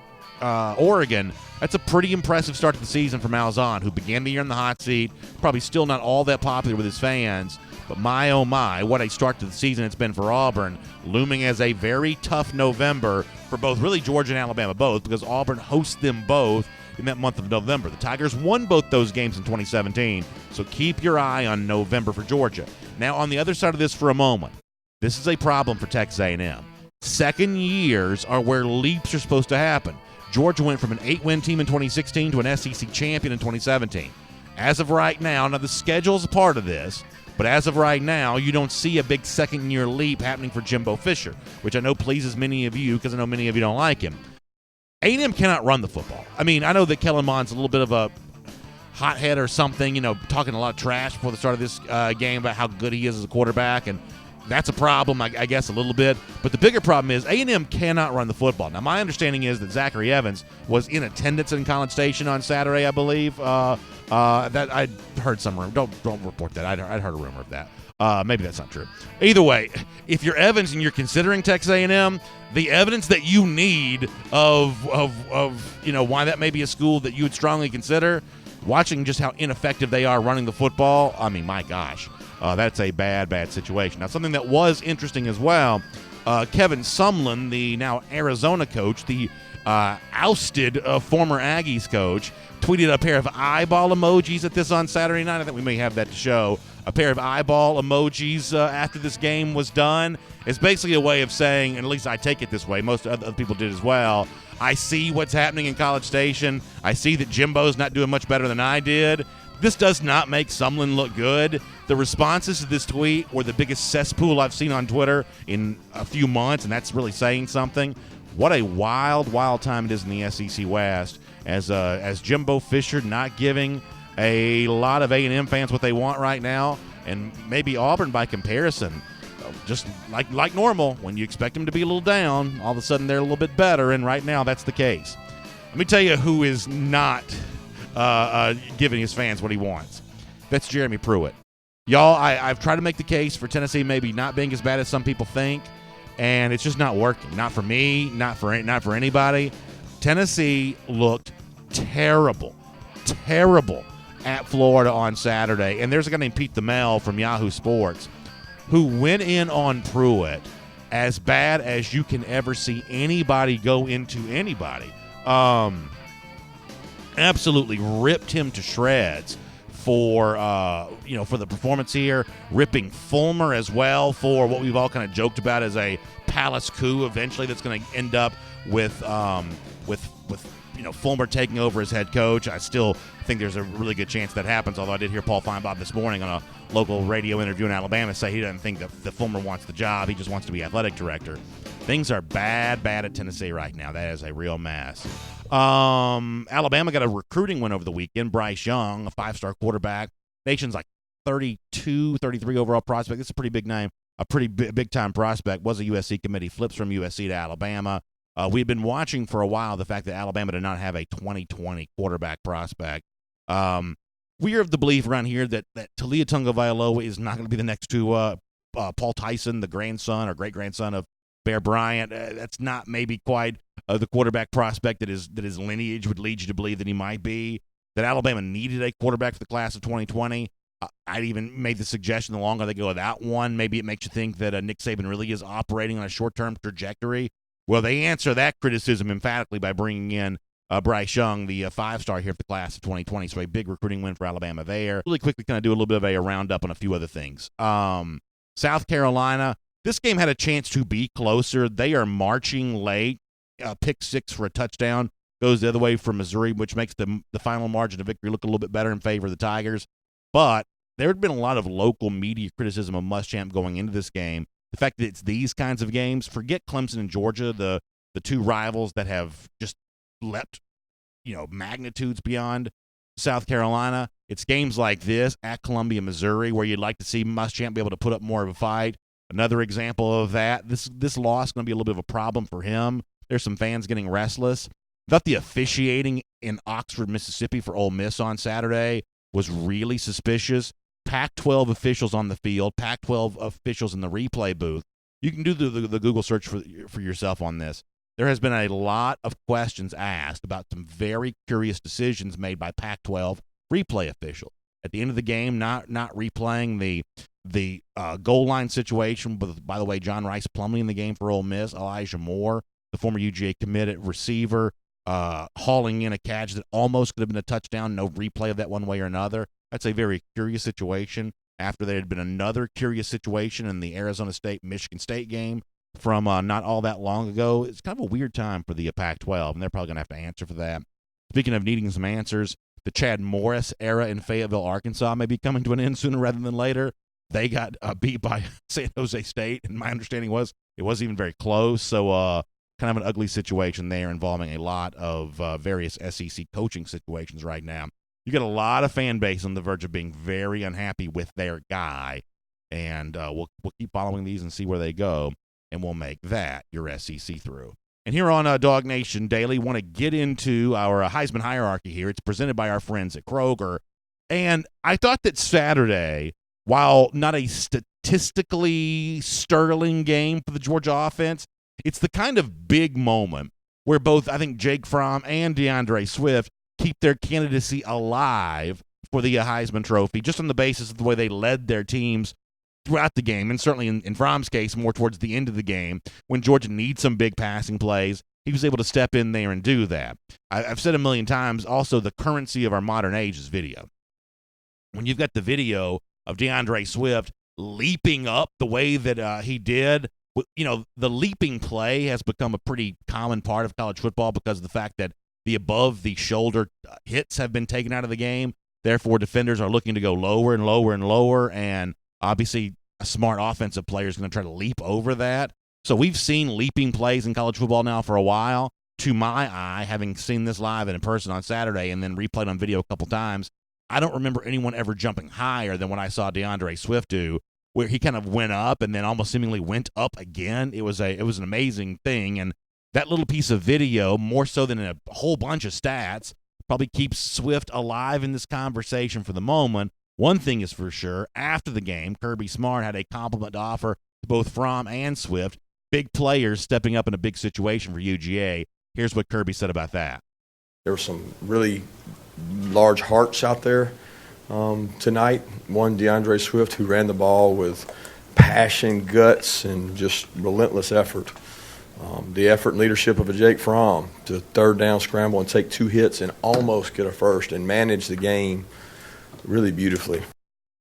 Speaker 1: Oregon. That's a pretty impressive start to the season for Malzahn, who began the year in the hot seat, probably still not all that popular with his fans. But my, oh my, what a start to the season it's been for Auburn, looming as a very tough November for both really Georgia and Alabama, both, because Auburn hosts them both in that month of November. The Tigers won both those games in 2017, so keep your eye on November for Georgia. Now, on the other side of this for a moment, this is a problem for Texas A&M. Second years are where leaps are supposed to happen. Georgia went from an 8-win team in 2016 to an SEC champion in 2017. As of right now the schedule is a part of this, but as of right now, you don't see a big second-year leap happening for Jimbo Fisher, which I know pleases many of you because I know many of you don't like him. A&M cannot run the football. I mean, I know that Kellen Mond's a little bit of a hothead or something, talking a lot of trash before the start of this game about how good he is as a quarterback, and that's a problem, I guess, a little bit. But the bigger problem is A&M cannot run the football. Now, my understanding is that Zachary Evans was in attendance in College Station on Saturday, I believe. That I'd heard some rumor. Don't report that. I'd heard a rumor of that. Maybe that's not true. Either way, if you're Evans and you're considering Texas A&M, the evidence that you need of why that may be a school that you would strongly consider, watching just how ineffective they are running the football, I mean, my gosh, that's a bad situation. Now, something that was interesting as well, Kevin Sumlin, the now Arizona coach, the ousted former Aggies coach, tweeted a pair of eyeball emojis at this on Saturday night. I think we may have that to show. A pair of eyeball emojis after this game was done. It's basically a way of saying, and at least I take it this way, most other people did as well, I see what's happening in College Station. I see that Jimbo's not doing much better than I did. This does not make Sumlin look good. The responses to this tweet were the biggest cesspool I've seen on Twitter in a few months, and that's really saying something. What a wild time it is in the SEC West as Jimbo Fisher not giving a lot of A&M fans what they want right now, and maybe Auburn by comparison, just like normal, when you expect them to be a little down, all of a sudden they're a little bit better, and right now that's the case. Let me tell you who is not giving his fans what he wants. That's Jeremy Pruitt. Y'all, I've tried to make the case for Tennessee maybe not being as bad as some people think, and it's just not working. Not for me, not for anybody. Tennessee looked terrible at Florida on Saturday, and there's a guy named Pete Thamel from Yahoo Sports who went in on Pruitt as bad as you can ever see anybody go into anybody. Absolutely ripped him to shreds for the performance here, ripping Fulmer as well for what we've all kind of joked about as a palace coup eventually that's going to end up with Fulmer taking over as head coach. I still think there's a really good chance that happens, although I did hear Paul Feinbaum this morning on a local radio interview in Alabama say he doesn't think that Fulmer wants the job. He just wants to be athletic director. Things are bad at Tennessee right now. That is a real mess. Alabama got a recruiting win over the weekend. Bryce Young, a 5-star quarterback. Nation's like 32, 33 overall prospect. It's a pretty big name. A pretty big-time prospect. Was a USC committee. Flips from USC to Alabama. We've been watching for a while the fact that Alabama did not have a 2020 quarterback prospect. We are of the belief around here that Talia Tagovailoa is not going to be the next to Paul Tyson, the grandson or great-grandson of Bear Bryant. That's not maybe quite the quarterback prospect that his lineage would lead you to believe that he might be. That Alabama needed a quarterback for the class of 2020. I'd even made the suggestion the longer they go without one, maybe it makes you think that Nick Saban really is operating on a short-term trajectory. Well, they answer that criticism emphatically by bringing in Bryce Young, the 5-star here for the class of 2020. So a big recruiting win for Alabama there. Really quickly, kind of do a little bit of a roundup on a few other things. South Carolina, this game had a chance to be closer. They are marching late. Pick 6 for a touchdown. Goes the other way for Missouri, which makes the final margin of victory look a little bit better in favor of the Tigers. But there had been a lot of local media criticism of Muschamp going into this game. The fact that it's these kinds of games, forget Clemson and Georgia, the two rivals that have just leapt, magnitudes beyond South Carolina. It's games like this at Columbia, Missouri, where you'd like to see Muschamp be able to put up more of a fight. Another example of that, this loss is going to be a little bit of a problem for him. There's some fans getting restless. thought the officiating in Oxford, Mississippi for Ole Miss on Saturday was really suspicious. Pac-12 officials on the field, Pac-12 officials in the replay booth. You can do the Google search for yourself on this. There has been a lot of questions asked about some very curious decisions made by Pac-12 replay officials. At the end of the game, not replaying the goal line situation. But by the way, John Rice Plumlee in the game for Ole Miss, Elijah Moore, the former UGA committed receiver, hauling in a catch that almost could have been a touchdown. No replay of that one way or another. That's a very curious situation. After there had been another curious situation in the Arizona State-Michigan State game from not all that long ago. It's kind of a weird time for the Pac-12, and they're probably going to have to answer for that. Speaking of needing some answers, the Chad Morris era in Fayetteville, Arkansas may be coming to an end sooner rather than later. They got beat by San Jose State, and my understanding was it wasn't even very close. So kind of an ugly situation there involving a lot of various SEC coaching situations right now. You got a lot of fan base on the verge of being very unhappy with their guy, and we'll keep following these and see where they go, and we'll make that your SEC through. And here on DawgNation Daily, want to get into our Heisman hierarchy here. It's presented by our friends at Kroger, and I thought that Saturday, while not a statistically sterling game for the Georgia offense, it's the kind of big moment where both, I think, Jake Fromm and DeAndre Swift keep their candidacy alive for the Heisman Trophy, just on the basis of the way they led their teams throughout the game, and certainly in Fromm's case, more towards the end of the game, when Georgia needs some big passing plays, he was able to step in there and do that. I've said a million times, also, the currency of our modern age is video. When you've got the video of DeAndre Swift leaping up the way that he did, you know, the leaping play has become a pretty common part of college football because of the fact that the above-the-shoulder hits have been taken out of the game. Therefore, defenders are looking to go lower and lower and lower, and obviously a smart offensive player is going to try to leap over that. So we've seen leaping plays in college football now for a while. To my eye, having seen this live and in person on Saturday and then replayed on video a couple times, I don't remember anyone ever jumping higher than what I saw DeAndre Swift do, where he kind of went up and then almost seemingly went up again. It was an amazing thing, and that little piece of video, more so than a whole bunch of stats, probably keeps Swift alive in this conversation for the moment. One thing is for sure, after the game, Kirby Smart had a compliment to offer to both Fromm and Swift, big players stepping up in a big situation for UGA. Here's what Kirby said about that.
Speaker 3: There were some really large hearts out there tonight. One, DeAndre Swift, who ran the ball with passion, guts, and just relentless effort. The effort and leadership of a Jake Fromm to third down scramble and take two hits and almost get a first and manage the game really beautifully.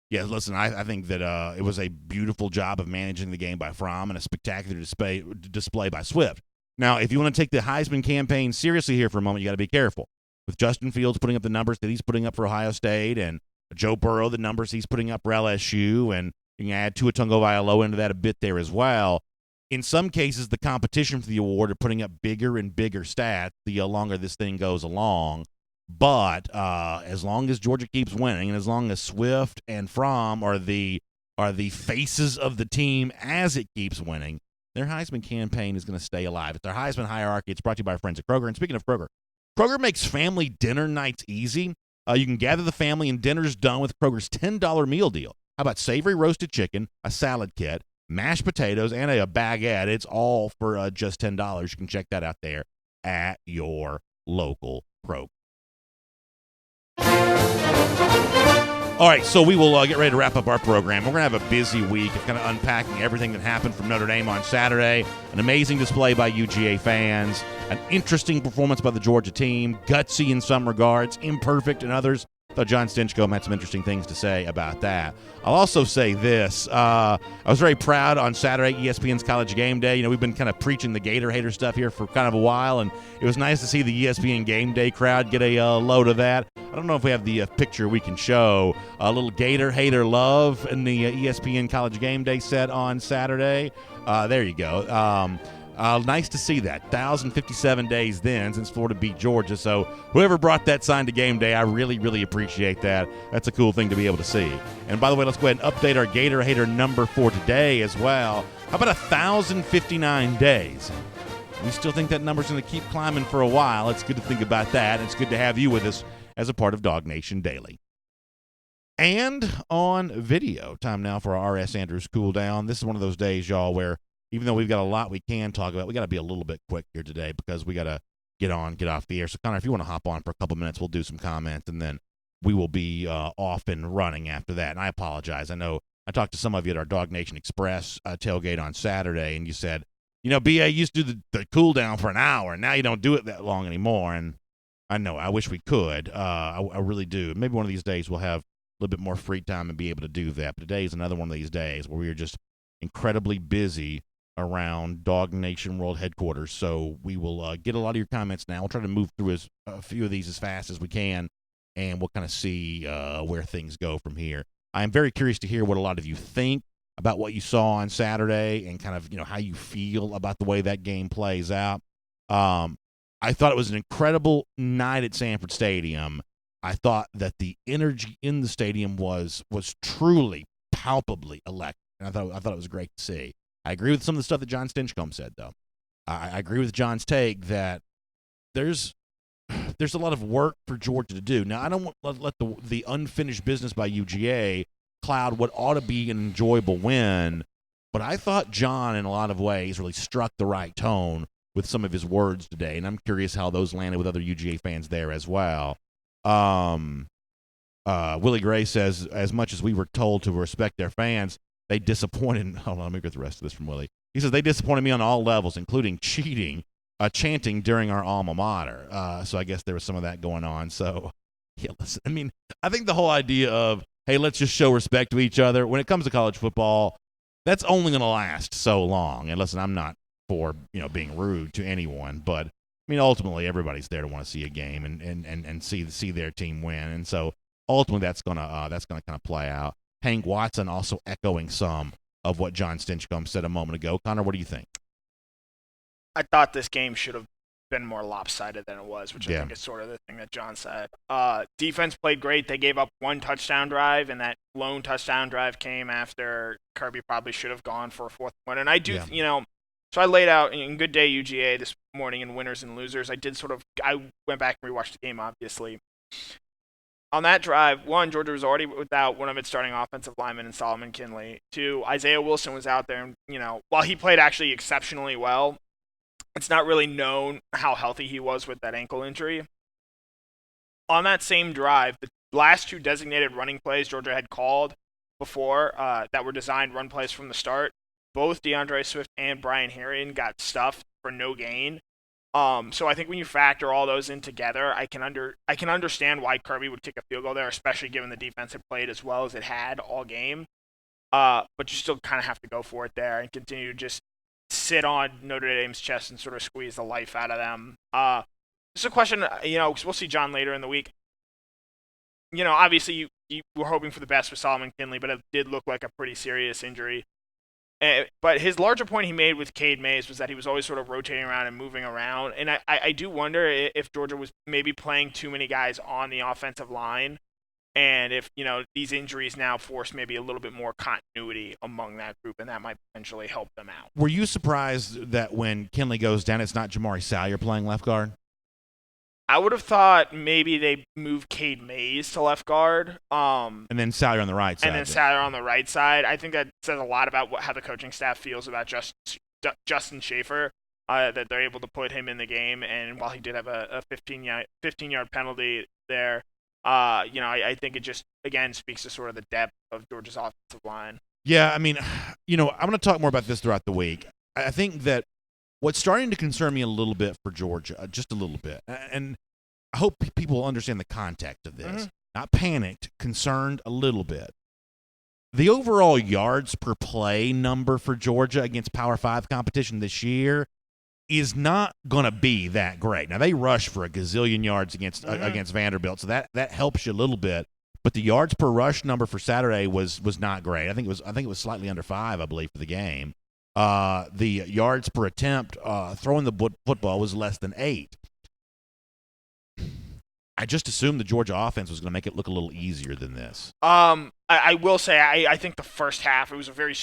Speaker 1: Yeah, listen, I think that it was a beautiful job of managing the game by Fromm and a spectacular display by Swift. Now, if you want to take the Heisman campaign seriously here for a moment, you got to be careful. With Justin Fields putting up the numbers that he's putting up for Ohio State, and Joe Burrow, the numbers he's putting up for LSU, and you can add Tua Tagovailoa into that a bit there as well. In some cases, the competition for the award are putting up bigger and bigger stats the longer this thing goes along. But as long as Georgia keeps winning, and as long as Swift and Fromm are the faces of the team as it keeps winning, their Heisman campaign is going to stay alive. It's our Heisman hierarchy. It's brought to you by our friends at Kroger. And speaking of Kroger, Kroger makes family dinner nights easy. You can gather the family, and dinner's done with Kroger's $10 meal deal. How about savory roasted chicken, a salad kit, mashed potatoes, and a baguette? It's all for just $10. You can check that out there at your local Kroger. All right, so we will get ready to wrap up our program. We're going to have a busy week of kind of unpacking everything that happened from Notre Dame on Saturday. An amazing display by UGA fans. An interesting performance by the Georgia team. Gutsy in some regards, imperfect in others. I thought Jon Stinchcomb had some interesting things to say about that. I'll also say this. I was very proud on Saturday, ESPN's College Game Day. You know, we've been kind of preaching the Gator hater stuff here for kind of a while, and it was nice to see the ESPN Game Day crowd get a load of that. I don't know if we have the picture we can show. A little Gator hater love in the ESPN College Game Day set on Saturday. There you go. Nice to see that. 1,057 days then since Florida beat Georgia. So whoever brought that sign to game day, I really, really appreciate that. That's a cool thing to be able to see. And by the way, let's go ahead and update our Gator hater number for today as well. How about 1,059 days We still think that number's going to keep climbing for a while. It's good to think about that. It's good to have you with us as a part of DawgNation Daily. And on video, time now for our R.S. Andrews cool down. This is one of those days, y'all, where even though we've got a lot we can talk about, we got to be a little bit quick here today because we got to get off the air. So, Connor, if you want to hop on for a couple minutes, we'll do some comments, and then we will be off and running after that. And I apologize. I know I talked to some of you at our DawgNation Express tailgate on Saturday, and you said, BA used to do the cool down for an hour, and now you don't do it that long anymore. And I know, I wish we could. I really do. Maybe one of these days we'll have a little bit more free time and be able to do that. But today is another one of these days where we are just incredibly busy around DawgNation World Headquarters. So we will get a lot of your comments now. We'll try to move through a few of these as fast as we can, and we'll kind of see where things go from here. I'm very curious to hear what a lot of you think about what you saw on Saturday and kind of, how you feel about the way that game plays out. I thought it was an incredible night at Sanford Stadium. I thought that the energy in the stadium was truly, palpably electric, and I thought it was great to see. I agree with some of the stuff that Jon Stinchcomb said, though. I agree with John's take that there's a lot of work for Georgia to do. Now, I don't want to let the unfinished business by UGA cloud what ought to be an enjoyable win, but I thought Jon, in a lot of ways, really struck the right tone with some of his words today, and I'm curious how those landed with other UGA fans there as well. Willie Gray says, as much as we were told to respect their fans, they disappointed. Hold on, let me get the rest of this from Willie. He says they disappointed me on all levels, including chanting during our alma mater. So I guess there was some of that going on. So, yeah, listen, I mean, I think the whole idea of, hey, let's just show respect to each other when it comes to college football, that's only going to last so long. And listen, I'm not for being rude to anyone, but I mean, ultimately, everybody's there to want to see a game and see their team win, and so ultimately, that's gonna kind of play out. Hank Watson also echoing some of what Jon Stinchcomb said a moment ago. Connor, what do you think?
Speaker 6: I thought this game should have been more lopsided than it was, which I think is sort of the thing that Jon said. Defense played great. They gave up one touchdown drive, and that lone touchdown drive came after Kirby probably should have gone for a fourth one. And I do, so I laid out in Good Day UGA this morning in winners and losers. I went back and rewatched the game, obviously. On that drive, one, Georgia was already without one of its starting offensive linemen in Solomon Kinley. Two, Isaiah Wilson was out there, and, while he played actually exceptionally well, it's not really known how healthy he was with that ankle injury. On that same drive, the last two designated running plays Georgia had called before that were designed run plays from the start, both DeAndre Swift and Brian Herring got stuffed for no gain. So I think when you factor all those in together, I can understand why Kirby would kick a field goal there, especially given the defense had played as well as it had all game. But you still kind of have to go for it there and continue to just sit on Notre Dame's chest and sort of squeeze the life out of them. This is a question, we'll see Jon later in the week. Obviously you were hoping for the best with Solomon Kinley, but it did look like a pretty serious injury. But his larger point he made with Cade Mays was that he was always sort of rotating around and moving around. And I do wonder if Georgia was maybe playing too many guys on the offensive line, and if, these injuries now force maybe a little bit more continuity among that group, and that might potentially help them out.
Speaker 1: Were you surprised that when Kinley goes down, it's not Jamari Salyer playing left guard?
Speaker 6: I would have thought maybe they move Cade Mays to left guard.
Speaker 1: And then Salyer on the right side.
Speaker 6: And then Salyer on the right side. I think that says a lot about how the coaching staff feels about Justin Schaefer, that they're able to put him in the game. And while he did have a 15-yard penalty there, I think it just, again, speaks to sort of the depth of Georgia's offensive line.
Speaker 1: Yeah, I mean, I'm going to talk more about this throughout the week. I think that what's starting to concern me a little bit for Georgia, just a little bit, and I hope people will understand the context of this. Not panicked, concerned a little bit. The overall yards per play number for Georgia against Power 5 competition this year is not going to be that great. Now, they rush for a gazillion yards against Vanderbilt, so that helps you a little bit. But the yards per rush number for Saturday was not great. I think it was slightly under 5, I believe, for the game. The yards per attempt throwing the football was less than 8. I just assumed the Georgia offense was going to make it look a little easier than this.
Speaker 6: I will say I think the first half, it was a very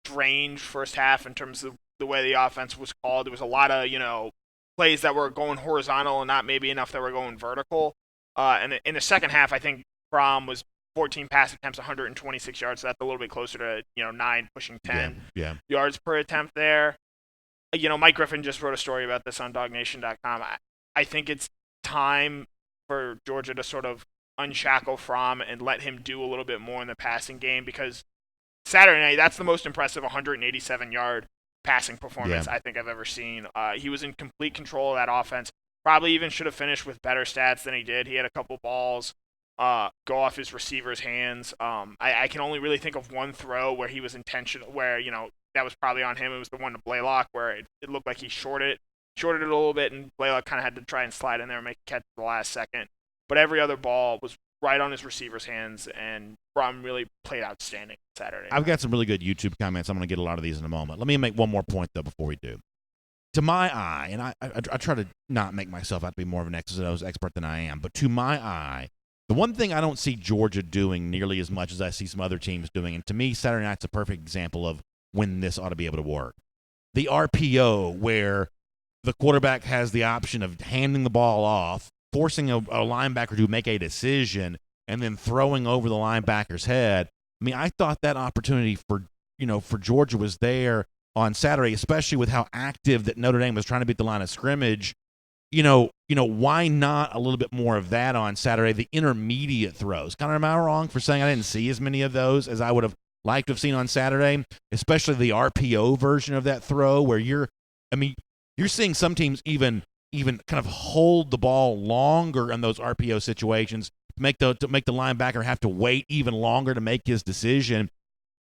Speaker 6: strange first half in terms of the way the offense was called. There was a lot of, plays that were going horizontal and not maybe enough that were going vertical. And in the second half, I think Fromm was 14 pass attempts, 126 yards. So that's a little bit closer to 9 pushing 10 yards per attempt there. Mike Griffin just wrote a story about this on DawgNation.com. I think it's time for Georgia to sort of unshackle Fromm and let him do a little bit more in the passing game, because Saturday night, that's the most impressive 187-yard passing performance I think I've ever seen. He was in complete control of that offense. Probably even should have finished with better stats than he did. He had a couple balls go off his receiver's hands. I can only really think of one throw where he was intentional, where, that was probably on him. It was the one to Blaylock where it looked like he shorted it a little bit, and Blaylock kind of had to try and slide in there and make a catch at the last second. But every other ball was right on his receiver's hands, and Fromm really played outstanding Saturday.
Speaker 1: I've got some really good YouTube comments. I'm going to get a lot of these in a moment. Let me make one more point, though, before we do. To my eye, and I try to not make myself out to be more of an X's and O's expert than I am, but to my eye, the one thing I don't see Georgia doing nearly as much as I see some other teams doing, and to me, Saturday night's a perfect example of when this ought to be able to work. The RPO, where the quarterback has the option of handing the ball off, forcing a linebacker to make a decision, and then throwing over the linebacker's head. I mean, I thought that opportunity for Georgia was there on Saturday, especially with how active that Notre Dame was trying to beat the line of scrimmage. Why not a little bit more of that on Saturday? The intermediate throws. Connor, am I wrong for saying I didn't see as many of those as I would have liked to have seen on Saturday, especially the RPO version of that throw, where you're seeing some teams even kind of hold the ball longer in those RPO situations, to make the linebacker have to wait even longer to make his decision.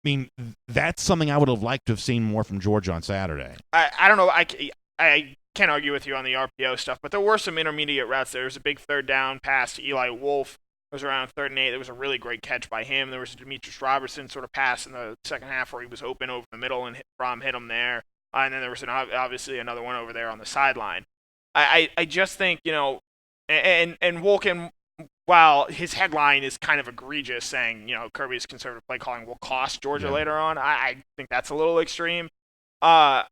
Speaker 1: I mean, that's something I would have liked to have seen more from Georgia on Saturday.
Speaker 6: I don't know. I can't argue with you on the RPO stuff, but there were some intermediate routes there. There was a big third down pass to Eli Wolf. It was around 3rd and 8. There was a really great catch by him. There was a Demetrius Robertson sort of pass in the second half where he was open over the middle and Fromm hit him there. And then there was obviously another one over there on the sideline. I just think, and Wolken, while his headline is kind of egregious, saying, Kirby's conservative play calling will cost Georgia later on, I think that's a little extreme. I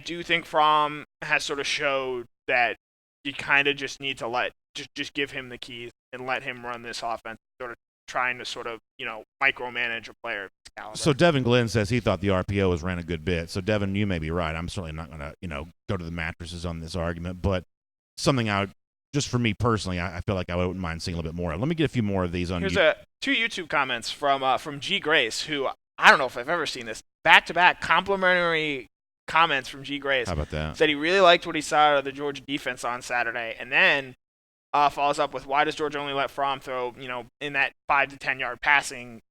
Speaker 6: do think Fromm has sort of showed that you kind of just need to just give him the keys and let him run this offense, sort of trying to sort of, micromanage a player of this caliber.
Speaker 1: So Devin Glenn says he thought the RPO was ran a good bit. So Devin, you may be right. I'm certainly not going to, go to the mattresses on this argument, but something just for me personally, I feel like I wouldn't mind seeing a little bit more. Let me get a few more of these on
Speaker 6: YouTube. Here's two YouTube comments from G. Grace, who I don't know if I've ever seen this. Back-to-back complimentary comments from G. Grace.
Speaker 1: How about that?
Speaker 6: Said he really liked what he saw out of the Georgia defense on Saturday, and then follows up with, why does Georgia only let Fromm throw, in that 5 to 10 yard passing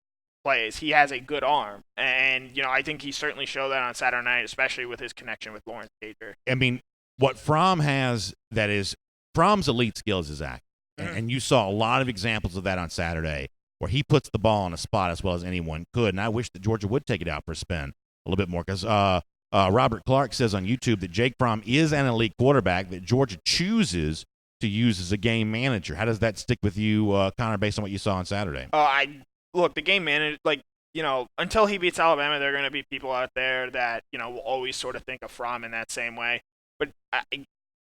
Speaker 6: plays? He has a good arm, and I think he certainly showed that on Saturday night, especially with his connection with Lawrence Cager.
Speaker 1: I mean, what Fromm has, that is Fromm's elite skills, is accurate, and you saw a lot of examples of that on Saturday, where he puts the ball on a spot as well as anyone could. And I wish that Georgia would take it out for a spin a little bit more, because Robert Clark says on YouTube that Jake Fromm is an elite quarterback that Georgia chooses to use as a game manager. How does that stick with you, Connor, based on what you saw on Saturday?
Speaker 6: Look, the game manager, until he beats Alabama, there are going to be people out there that, will always sort of think of Fromm in that same way. But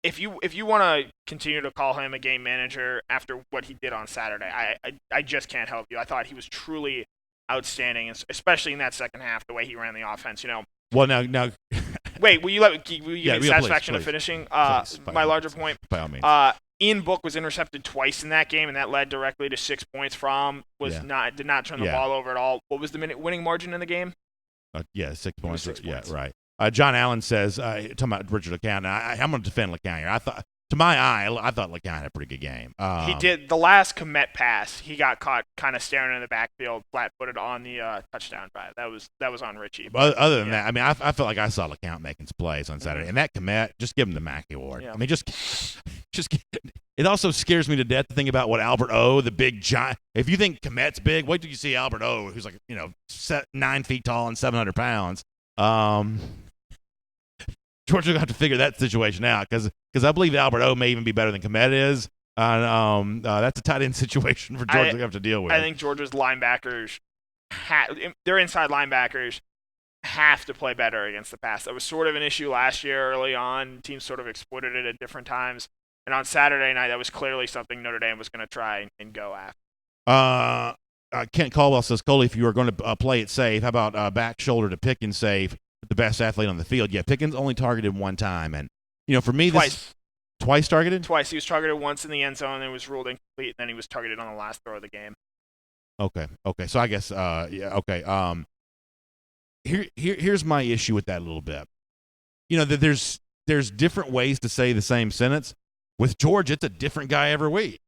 Speaker 6: if you want to continue to call him a game manager after what he did on Saturday, I just can't help you. I thought he was truly outstanding, especially in that second half, the way he ran the offense.
Speaker 1: Well, now.
Speaker 6: Wait, will you give me the satisfaction of finishing my larger point?
Speaker 1: By all means.
Speaker 6: Ian Book was intercepted twice in that game, and that led directly to 6 points. Fromm did not turn the ball over at all. What was the winning margin in the game?
Speaker 1: 6 points.
Speaker 6: 6 points.
Speaker 1: Right. John Allen says, talking about Richard LeCounte, I'm going to defend LeCounte. To my eye, I thought LeCounte had a pretty good game.
Speaker 6: He did. The last commit pass, he got caught kind of staring in the backfield, flat-footed on the touchdown drive. That was on Richie.
Speaker 1: But other than that, I mean, I felt like I saw LeCounte making some plays on Saturday. And that commit, just give him the Mackey Award. Yeah. I mean, just it also scares me to death to think about what Albert O, the big giant. If you think Komet's big, wait till you see Albert O, who's like 9 feet tall and 700 pounds. Georgia will have to figure that situation out, because I believe Albert O may even be better than Komet is. That's a tight end situation for Georgia to have to deal with.
Speaker 6: I think Georgia's linebackers, their inside linebackers, have to play better against the pass. That was sort of an issue last year early on. Teams sort of exploited it at different times. And on Saturday night, that was clearly something Notre Dame was going to try and go after.
Speaker 1: Kent Caldwell says, Coley, if you were going to play it safe, how about back shoulder to Pickens safe, the best athlete on the field? Yeah, Pickens only targeted one time. And, for me, Twice targeted?
Speaker 6: Twice. He was targeted once in the end zone and was ruled incomplete, and then he was targeted on the last throw of the game.
Speaker 1: Okay. So I guess, yeah, okay. Here's my issue with that a little bit. There's different ways to say the same sentence. With George, it's a different guy every week.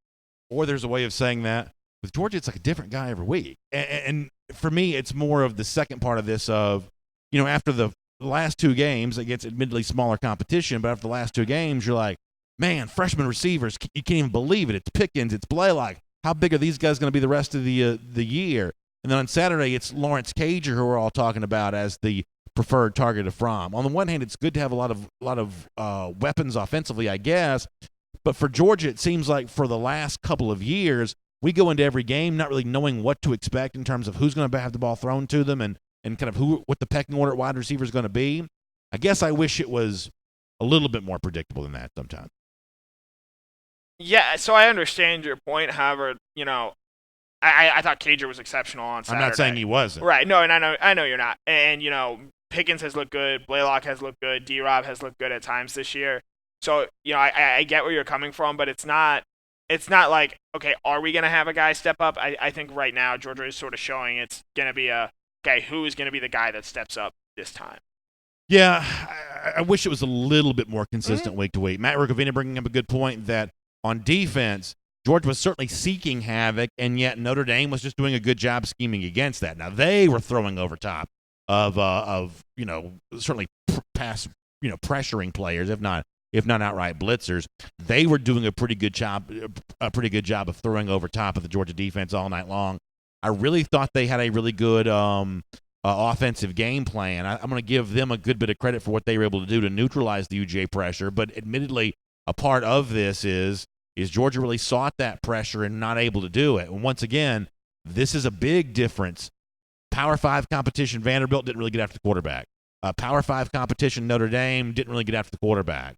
Speaker 1: Or there's a way of saying that. With Georgia, it's like a different guy every week. And for me, it's more of the second part of this of, after the last two games against admittedly smaller competition, but after the last two games, you're like, man, freshman receivers, you can't even believe it. It's Pickens, it's Blaylock. How big are these guys going to be the rest of the year? And then on Saturday, it's Lawrence Cager who we're all talking about as the preferred target of Fromm. On the one hand, it's good to have a lot of weapons offensively, I guess. But for Georgia, it seems like for the last couple of years, we go into every game not really knowing what to expect in terms of who's going to have the ball thrown to them and kind of what the pecking order at wide receiver is going to be. I guess I wish it was a little bit more predictable than that sometimes.
Speaker 6: Yeah, so I understand your point. However, I thought Cager was exceptional on Saturday.
Speaker 1: I'm not saying he wasn't.
Speaker 6: Right. No, and I know you're not. And, Pickens has looked good. Blaylock has looked good. D-Rob has looked good at times this year. So, I get where you're coming from, but it's not like, okay, are we going to have a guy step up? I think right now Georgia is sort of showing it's going to be who is going to be the guy that steps up this time?
Speaker 1: Yeah, I wish it was a little bit more consistent week to week. Matt Ricovina bringing up a good point that on defense, Georgia was certainly seeking havoc, and yet Notre Dame was just doing a good job scheming against that. Now, they were throwing over top of certainly pressuring players, if not outright blitzers. They were doing a pretty good job of throwing over top of the Georgia defense all night long. I really thought they had a really good offensive game plan. I'm going to give them a good bit of credit for what they were able to do to neutralize the UGA pressure, but admittedly, a part of this is Georgia really sought that pressure and not able to do it. And once again, this is a big difference. Power 5 competition, Vanderbilt didn't really get after the quarterback. Power 5 competition, Notre Dame didn't really get after the quarterback.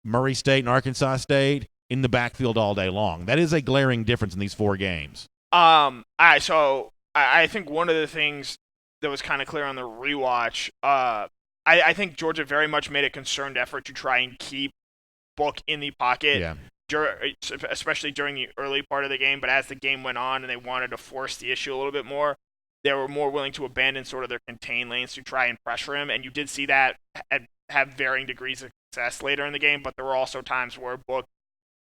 Speaker 1: Murray State and Arkansas State in the backfield all day long. That is a glaring difference in these four games.
Speaker 6: I think one of the things that was kind of clear on the rewatch, I think Georgia very much made a concerted effort to try and keep Book in the pocket, especially during the early part of the game. But as the game went on and they wanted to force the issue a little bit more, they were more willing to abandon sort of their contained lanes to try and pressure him. And you did see that have varying degrees of success later in the game, but there were also times where Book,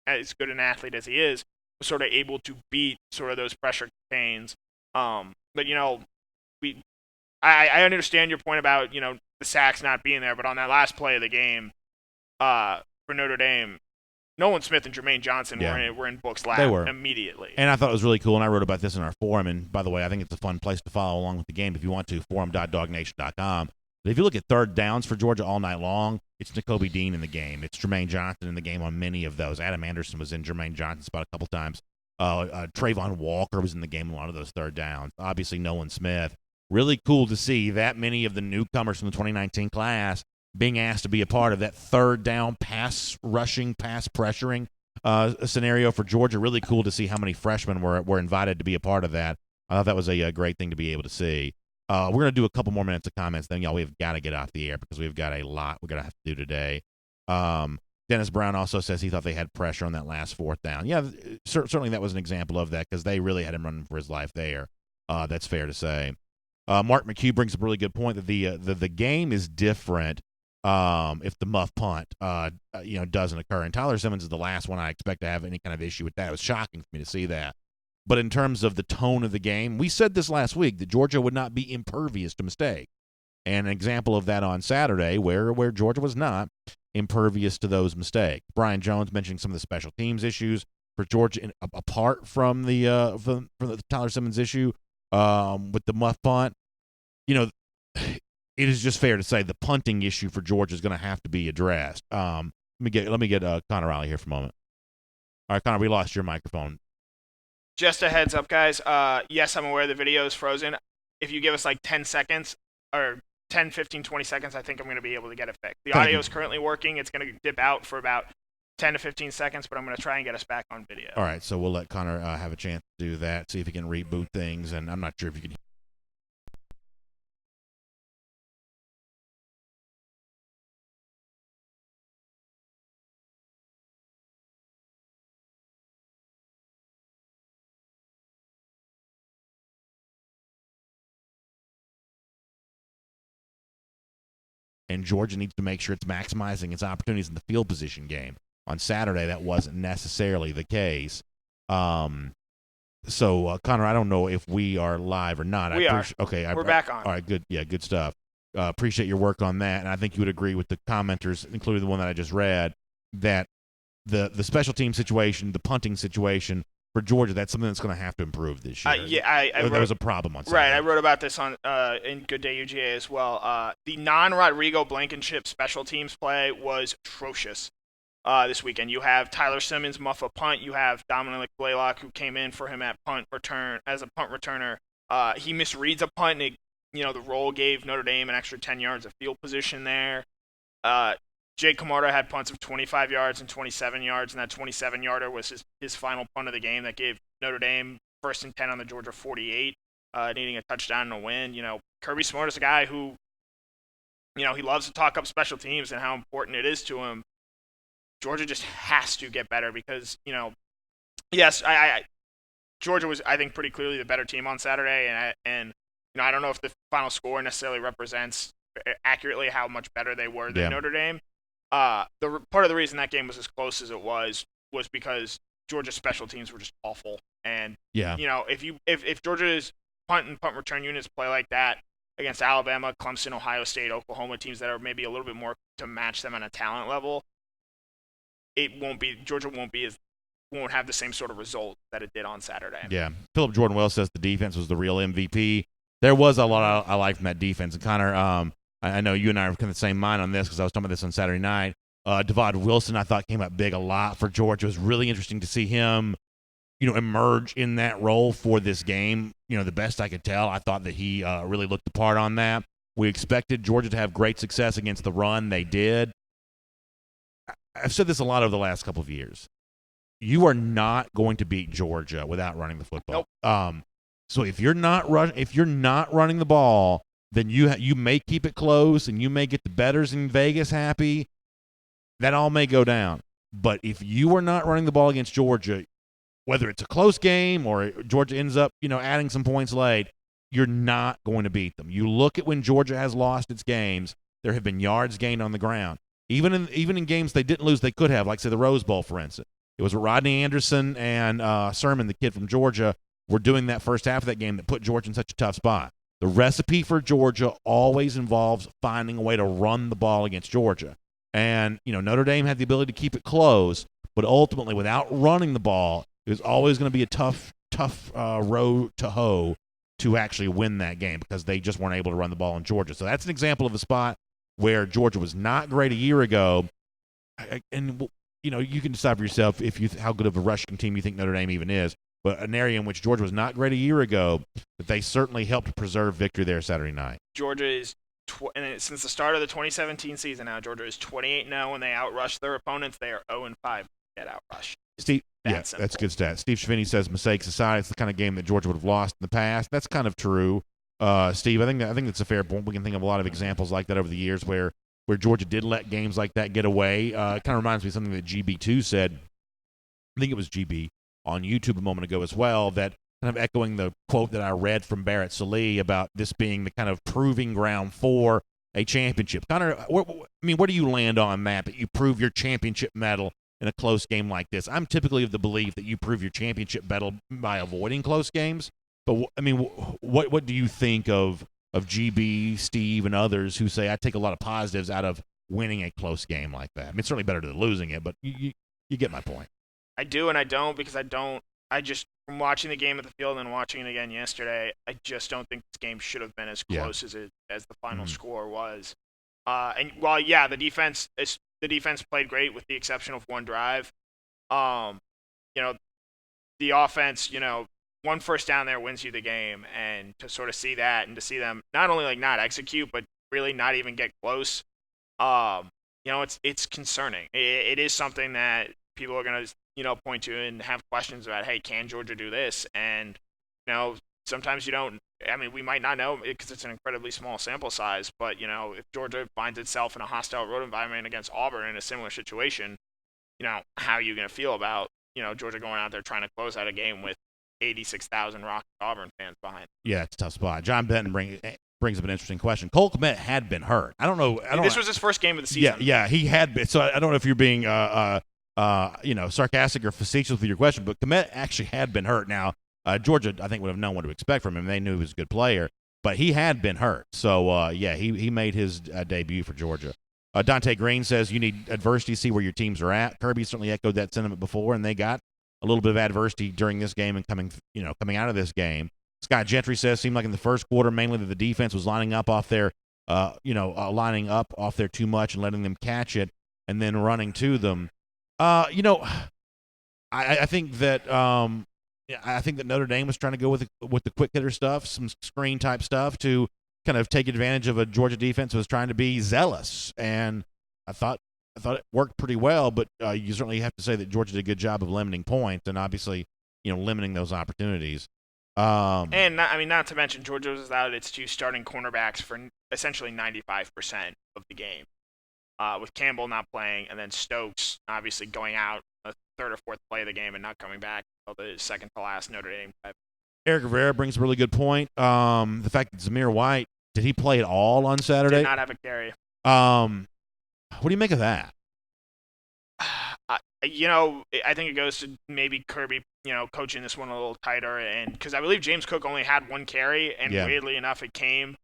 Speaker 6: as good an athlete as he is, was sort of able to beat sort of those pressure contains. But I understand your point about the sacks not being there, but on that last play of the game, for Notre Dame, Nolan Smith and Jermaine Johnson were in Book's lap immediately.
Speaker 1: And I thought it was really cool, and I wrote about this in our forum. And by the way, I think it's a fun place to follow along with the game if you want to, forum.DawgNation.com. But if you look at third downs for Georgia all night long, it's Nakobe Dean in the game. It's Jermaine Johnson in the game on many of those. Adam Anderson was in Jermaine Johnson's spot a couple times. Trayvon Walker was in the game a lot of those third downs. Obviously, Nolan Smith. Really cool to see that many of the newcomers from the 2019 class being asked to be a part of that third down pass rushing, pass pressuring scenario for Georgia. Really cool to see how many freshmen were invited to be a part of that. I thought that was a great thing to be able to see. We're going to do a couple more minutes of comments, then, y'all, we've got to get off the air because we've got a lot we're going to have to do today. Dennis Brown also says he thought they had pressure on that last fourth down. Yeah, certainly that was an example of that because they really had him running for his life there. That's fair to say. Mark McHugh brings up a really good point that the game is different if the muff punt doesn't occur. And Tyler Simmons is the last one I expect to have any kind of issue with that. It was shocking for me to see that. But in terms of the tone of the game, we said this last week that Georgia would not be impervious to mistake. And an example of that on Saturday where Georgia was not impervious to those mistakes. Brian Jones mentioning some of the special teams issues for Georgia apart from the Tyler Simmons issue with the muff punt. It is just fair to say the punting issue for Georgia is going to have to be addressed. Let me get Connor Riley here for a moment. All right, Connor, we lost your microphone.
Speaker 6: Just a heads up, guys. Yes, I'm aware the video is frozen. If you give us like 10 seconds or 10, 15, 20 seconds, I think I'm going to be able to get it fixed. The audio is currently working. It's going to dip out for about 10 to 15 seconds, but I'm going to try and get us back on video.
Speaker 1: All right, so we'll let Connor have a chance to do that, see if he can reboot things, and I'm not sure if you can. And Georgia needs to make sure it's maximizing its opportunities in the field position game. On Saturday, that wasn't necessarily the case. So, Connor, I don't know if we are live or not.
Speaker 6: We are.
Speaker 1: Okay.
Speaker 6: We're back on.
Speaker 1: All right, good. Yeah, good stuff. Appreciate your work on that. And I think you would agree with the commenters, including the one that I just read, that the special team situation, the punting situation, for Georgia, that's something that's going to have to improve this year. There was a problem on Saturday.
Speaker 6: Right, I wrote about this on in Good Day UGA as well. The non-Rodrigo Blankenship special teams play was atrocious this weekend. You have Tyler Simmons muff a punt. You have Dominic Blaylock, who came in for him at punt return as a punt returner. He misreads a punt, and the roll gave Notre Dame an extra 10 yards of field position there. Jake Camarda had punts of 25 yards and 27 yards, and that 27-yarder was his final punt of the game that gave Notre Dame 1st and 10 on the Georgia 48, needing a touchdown and a win. Kirby Smart is a guy who, he loves to talk up special teams and how important it is to him. Georgia just has to get better because, yes, Georgia was, I think, pretty clearly the better team on Saturday, and I don't know if the final score necessarily represents accurately how much better they were than Notre Dame. The part of the reason that game was as close as it was because Georgia's special teams were just awful. And if Georgia's punt and punt return units play like that against Alabama, Clemson, Ohio State, Oklahoma, teams that are maybe a little bit more to match them on a talent level, Georgia won't have the same sort of result that it did on Saturday.
Speaker 1: Yeah. Philip Jordan Wells says the defense was the real MVP. There was a lot I liked from that defense. And Connor, I know you and I are kind of the same mind on this because I was talking about this on Saturday night. Devod Wilson, I thought, came up big a lot for Georgia. It was really interesting to see him, emerge in that role for this game. The best I could tell, I thought that he really looked the part on that. We expected Georgia to have great success against the run. They did. I've said this a lot over the last couple of years. You are not going to beat Georgia without running the football.
Speaker 6: Nope.
Speaker 1: So if you're not running the ball, then you may keep it close and you may get the bettors in Vegas happy. That all may go down. But if you are not running the ball against Georgia, whether it's a close game or Georgia ends up, adding some points late, you're not going to beat them. You look at when Georgia has lost its games, there have been yards gained on the ground. Even in games they didn't lose, they could have, like, say, the Rose Bowl, for instance. It was Rodney Anderson and Sermon, the kid from Georgia, were doing that first half of that game that put Georgia in such a tough spot. The recipe for Georgia always involves finding a way to run the ball against Georgia. And, Notre Dame had the ability to keep it close, but ultimately, without running the ball, it was always going to be a tough row to hoe to actually win that game because they just weren't able to run the ball in Georgia. So that's an example of a spot where Georgia was not great a year ago. And, you can decide for yourself how good of a rushing team you think Notre Dame even is. But an area in which Georgia was not great a year ago, but they certainly helped preserve victory there Saturday night.
Speaker 6: Georgia is, since the start of the 2017 season now, Georgia is 28-0 when they outrush their opponents. They are 0-5 get outrushed.
Speaker 1: Steve, that's a good stat. Steve Schiavini says, mistakes aside, it's the kind of game that Georgia would have lost in the past. That's kind of true. Steve, I think that's a fair point. We can think of a lot of examples like that over the years where Georgia did let games like that get away. It kind of reminds me of something that GB2 said. I think it was GB on YouTube a moment ago as well, that kind of echoing the quote that I read from Barrett Sallee about this being the kind of proving ground for a championship. Connor, where do you land on that you prove your championship medal in a close game like this? I'm typically of the belief that you prove your championship medal by avoiding close games. But, what do you think of GB, Steve, and others who say I take a lot of positives out of winning a close game like that? It's certainly better than losing it, but you get my point.
Speaker 6: I do and I don't because I just, from watching the game at the field and watching it again yesterday, I just don't think this game should have been as close as the final score was. And while, the defense played great with the exception of one drive, the offense, one first down there wins you the game, and to sort of see that and to see them not only not execute, but really not even get close, it's concerning. It is something that people are going to, point to and have questions about, hey, can Georgia do this? And, sometimes you don't. I mean, we might not know because it's an incredibly small sample size, but, if Georgia finds itself in a hostile road environment against Auburn in a similar situation, how are you going to feel about, Georgia going out there trying to close out a game with 86,000 Rocky Auburn fans behind?
Speaker 1: Yeah, it's a tough spot. John Benton brings up an interesting question. Cole Kmet had been hurt. I don't know.
Speaker 6: This was his first game of the season.
Speaker 1: Yeah, he had been. So I don't know if you're being, sarcastic or facetious with your question, but Kmet actually had been hurt. Now, Georgia, I think, would have known what to expect from him. They knew he was a good player, but he had been hurt. So, he made his debut for Georgia. Dante Green says you need adversity to see where your teams are at. Kirby certainly echoed that sentiment before, and they got a little bit of adversity during this game and coming out of this game. Scott Gentry says seemed like in the first quarter mainly that the defense was lining up off their too much and letting them catch it and then running to them. I think that Notre Dame was trying to go with the quick hitter stuff, some screen type stuff to kind of take advantage of a Georgia defense that was trying to be zealous, and I thought it worked pretty well. But you certainly have to say that Georgia did a good job of limiting points and obviously limiting those opportunities.
Speaker 6: And not to mention Georgia was without its two starting cornerbacks for essentially 95% of the game, with Campbell not playing and then Stokes obviously going out the third or fourth play of the game and not coming back until the second to last Notre Dame drive.
Speaker 1: Eric Rivera brings a really good point. The fact that Zamir White, did he play at all on Saturday?
Speaker 6: Did not have a carry.
Speaker 1: What do you make of that?
Speaker 6: I think it goes to maybe Kirby, coaching this one a little tighter, and because I believe James Cook only had one carry, and weirdly enough, it came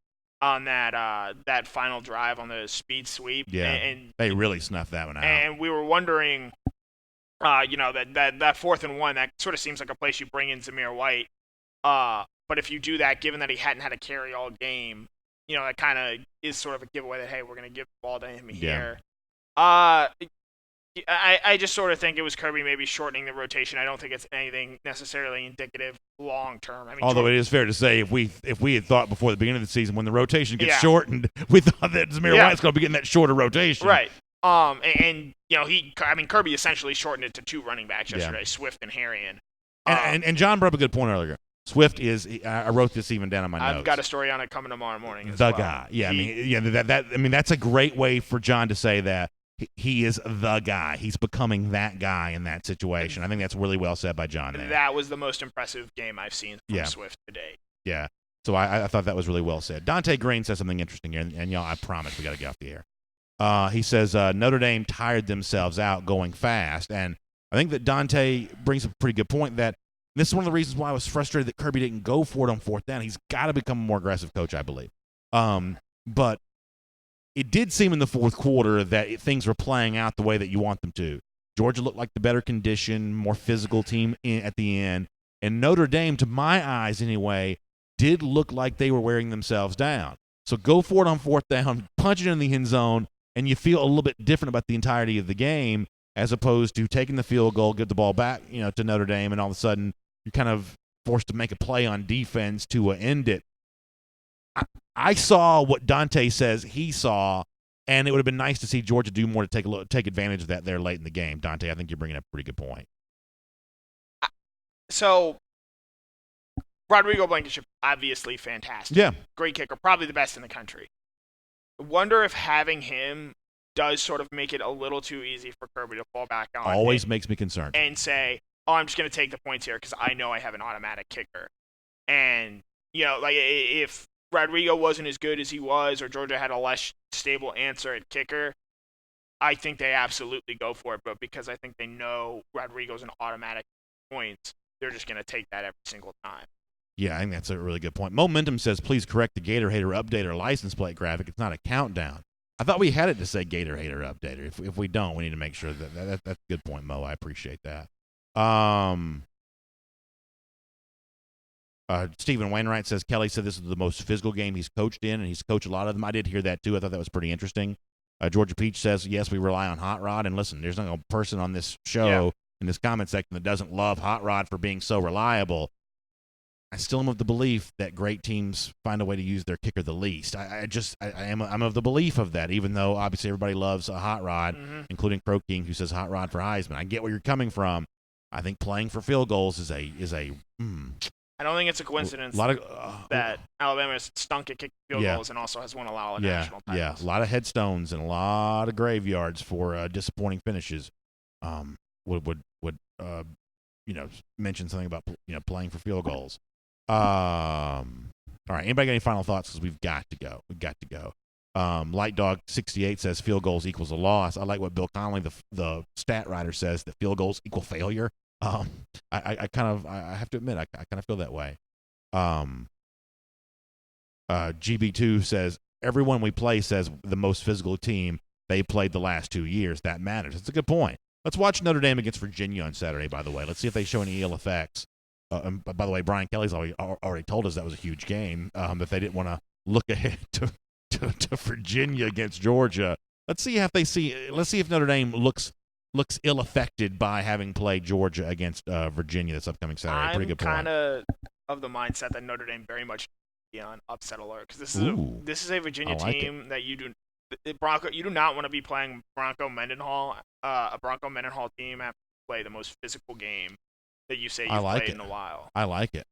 Speaker 6: on that final drive on the speed sweep.
Speaker 1: Yeah,
Speaker 6: and
Speaker 1: they really snuffed that one out.
Speaker 6: And we were wondering, that 4th and 1, that sort of seems like a place you bring in Zamir White. But if you do that, given that he hadn't had a carry all game, that kind of is sort of a giveaway that, hey, we're going to give the ball to him here. I just sort of think it was Kirby maybe shortening the rotation. I don't think it's anything necessarily indicative long term.
Speaker 1: Although it is fair to say, if we had thought before the beginning of the season when the rotation gets shortened, we thought that Zamir White's going to be getting that shorter rotation.
Speaker 6: Right. Kirby essentially shortened it to 2 running backs yesterday, Swift and Harrion.
Speaker 1: And John brought up a good point earlier. Swift is. I wrote this even down on my notes.
Speaker 6: I've got a story on it coming tomorrow morning.
Speaker 1: Guy. Yeah, that's a great way for John to say that. He is the guy. He's becoming that guy in that situation. I think that's really well said by John there.
Speaker 6: That was the most impressive game I've seen from Swift today.
Speaker 1: Yeah. So I thought that was really well said. Dante Green says something interesting here, and y'all, I promise we got to get off the air. He says Notre Dame tired themselves out going fast, and I think that Dante brings up a pretty good point that this is one of the reasons why I was frustrated that Kirby didn't go for it on 4th down. He's got to become a more aggressive coach, I believe. But it did seem in the 4th quarter that things were playing out the way that you want them to. Georgia looked like the better condition, more physical team at the end. And Notre Dame, to my eyes anyway, did look like they were wearing themselves down. So go for it on 4th down, punch it in the end zone, and you feel a little bit different about the entirety of the game as opposed to taking the field goal, get the ball back to Notre Dame, and all of a sudden you're kind of forced to make a play on defense to end it. I saw what Dante says he saw, and it would have been nice to see Georgia do more to take advantage of that there late in the game. Dante, I think you're bringing up a pretty good point.
Speaker 6: So, Rodrigo Blankenship, obviously fantastic.
Speaker 1: Yeah.
Speaker 6: Great kicker, probably the best in the country. I wonder if having him does sort of make it a little too easy for Kirby to fall back on.
Speaker 1: Always makes me concerned.
Speaker 6: And say, I'm just going to take the points here because I know I have an automatic kicker. And, if Rodrigo wasn't as good as he was or Georgia had a less stable answer at kicker, I think they absolutely go for it. But because I think they know Rodrigo's an automatic points, they're just going to take that every single time.
Speaker 1: Yeah, I think that's a really good point. Momentum says, please correct the Gator Hater updater license plate graphic. It's not a countdown. I thought we had it to say Gator Hater updater. If we don't, we need to make sure that's a good point, Mo. I appreciate that. Stephen Wainwright says, Kelly said this is the most physical game he's coached in, and he's coached a lot of them. I did hear that, too. I thought that was pretty interesting. Georgia Peach says, yes, we rely on Hot Rod. And listen, there's not a person on this show in this comment section that doesn't love Hot Rod for being so reliable. I still am of the belief that great teams find a way to use their kicker the least. I'm of the belief of that, even though obviously everybody loves a hot rod, including Crow King, who says hot rod for Heisman. I get where you're coming from. I think playing for field goals is a.
Speaker 6: I don't think it's a coincidence that Alabama has stunk at kicking field goals and also has won a lot of national titles.
Speaker 1: Yeah, a lot of headstones and a lot of graveyards for disappointing finishes. Would mention something about playing for field goals. All right, anybody got any final thoughts? Because we've got to go. Light Dog 68 says field goals equals a loss. I like what Bill Connolly, the stat writer, says, that field goals equal failure. I have to admit, I kind of feel that way. GB2 says everyone we play says the most physical team they played the last 2 years. That matters. That's a good point. Let's watch Notre Dame against Virginia on Saturday, by the way. Let's see if they show any ill effects. And by the way, Brian Kelly's already told us that was a huge game, that they didn't want to look ahead to Virginia against Georgia. Let's see if Notre Dame looks ill-affected by having played Georgia against Virginia this upcoming Saturday. Pretty good point.
Speaker 6: I'm kind of the mindset that Notre Dame very much be on upset alert, because this is a Virginia team that you do not want to be playing Bronco Mendenhall, a Bronco Mendenhall team after you play the most physical game that you say you've played in a while.
Speaker 1: I like it.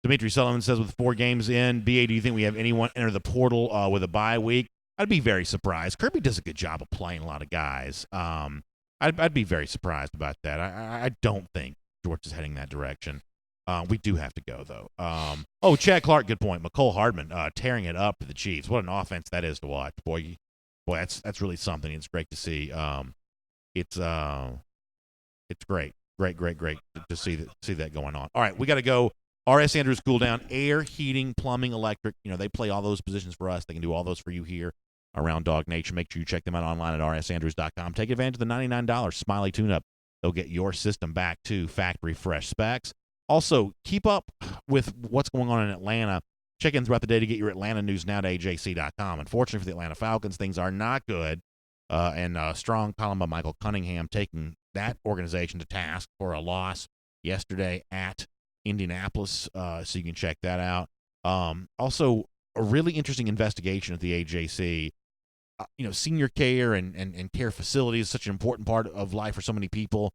Speaker 1: Dimitri Sullivan says, with 4 games in, BA, do you think we have anyone enter the portal with a bye week? I'd be very surprised. Kirby does a good job of playing a lot of guys. I'd be very surprised about that. I don't think George is heading that direction. We do have to go, though. Chad Clark, good point. McCole Hardman tearing it up to the Chiefs. What an offense that is to watch. Boy, that's really something. It's great to see. It's great to see that going on. All right, we got to go. R.S. Andrews Cooldown, air, heating, plumbing, electric. They play all those positions for us. They can do all those for you here around DawgNation. Make sure you check them out online at rsandrews.com. Take advantage of the $99 Smiley tune-up. They'll get your system back to factory fresh specs. Also, keep up with what's going on in Atlanta. Check in throughout the day to get your Atlanta news now to AJC.com. Unfortunately for the Atlanta Falcons, things are not good. And strong column by Michael Cunningham taking that organization to task for a loss yesterday at Indianapolis, so you can check that out. Also, a really interesting investigation at the AJC. Senior care and care facilities is such an important part of life for so many people.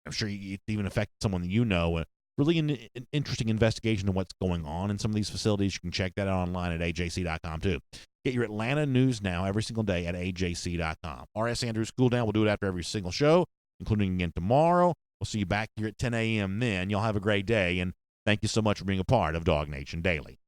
Speaker 1: I'm sure it even affected someone that you know. Really an interesting investigation of what's going on in some of these facilities. You can check that out online at AJC.com, too. Get your Atlanta news now every single day at AJC.com. R.S. Andrews Cooldown will do it after every single show, including again tomorrow. We'll see you back here at 10 a.m. then. Y'all have a great day, and thank you so much for being a part of DawgNation Daily.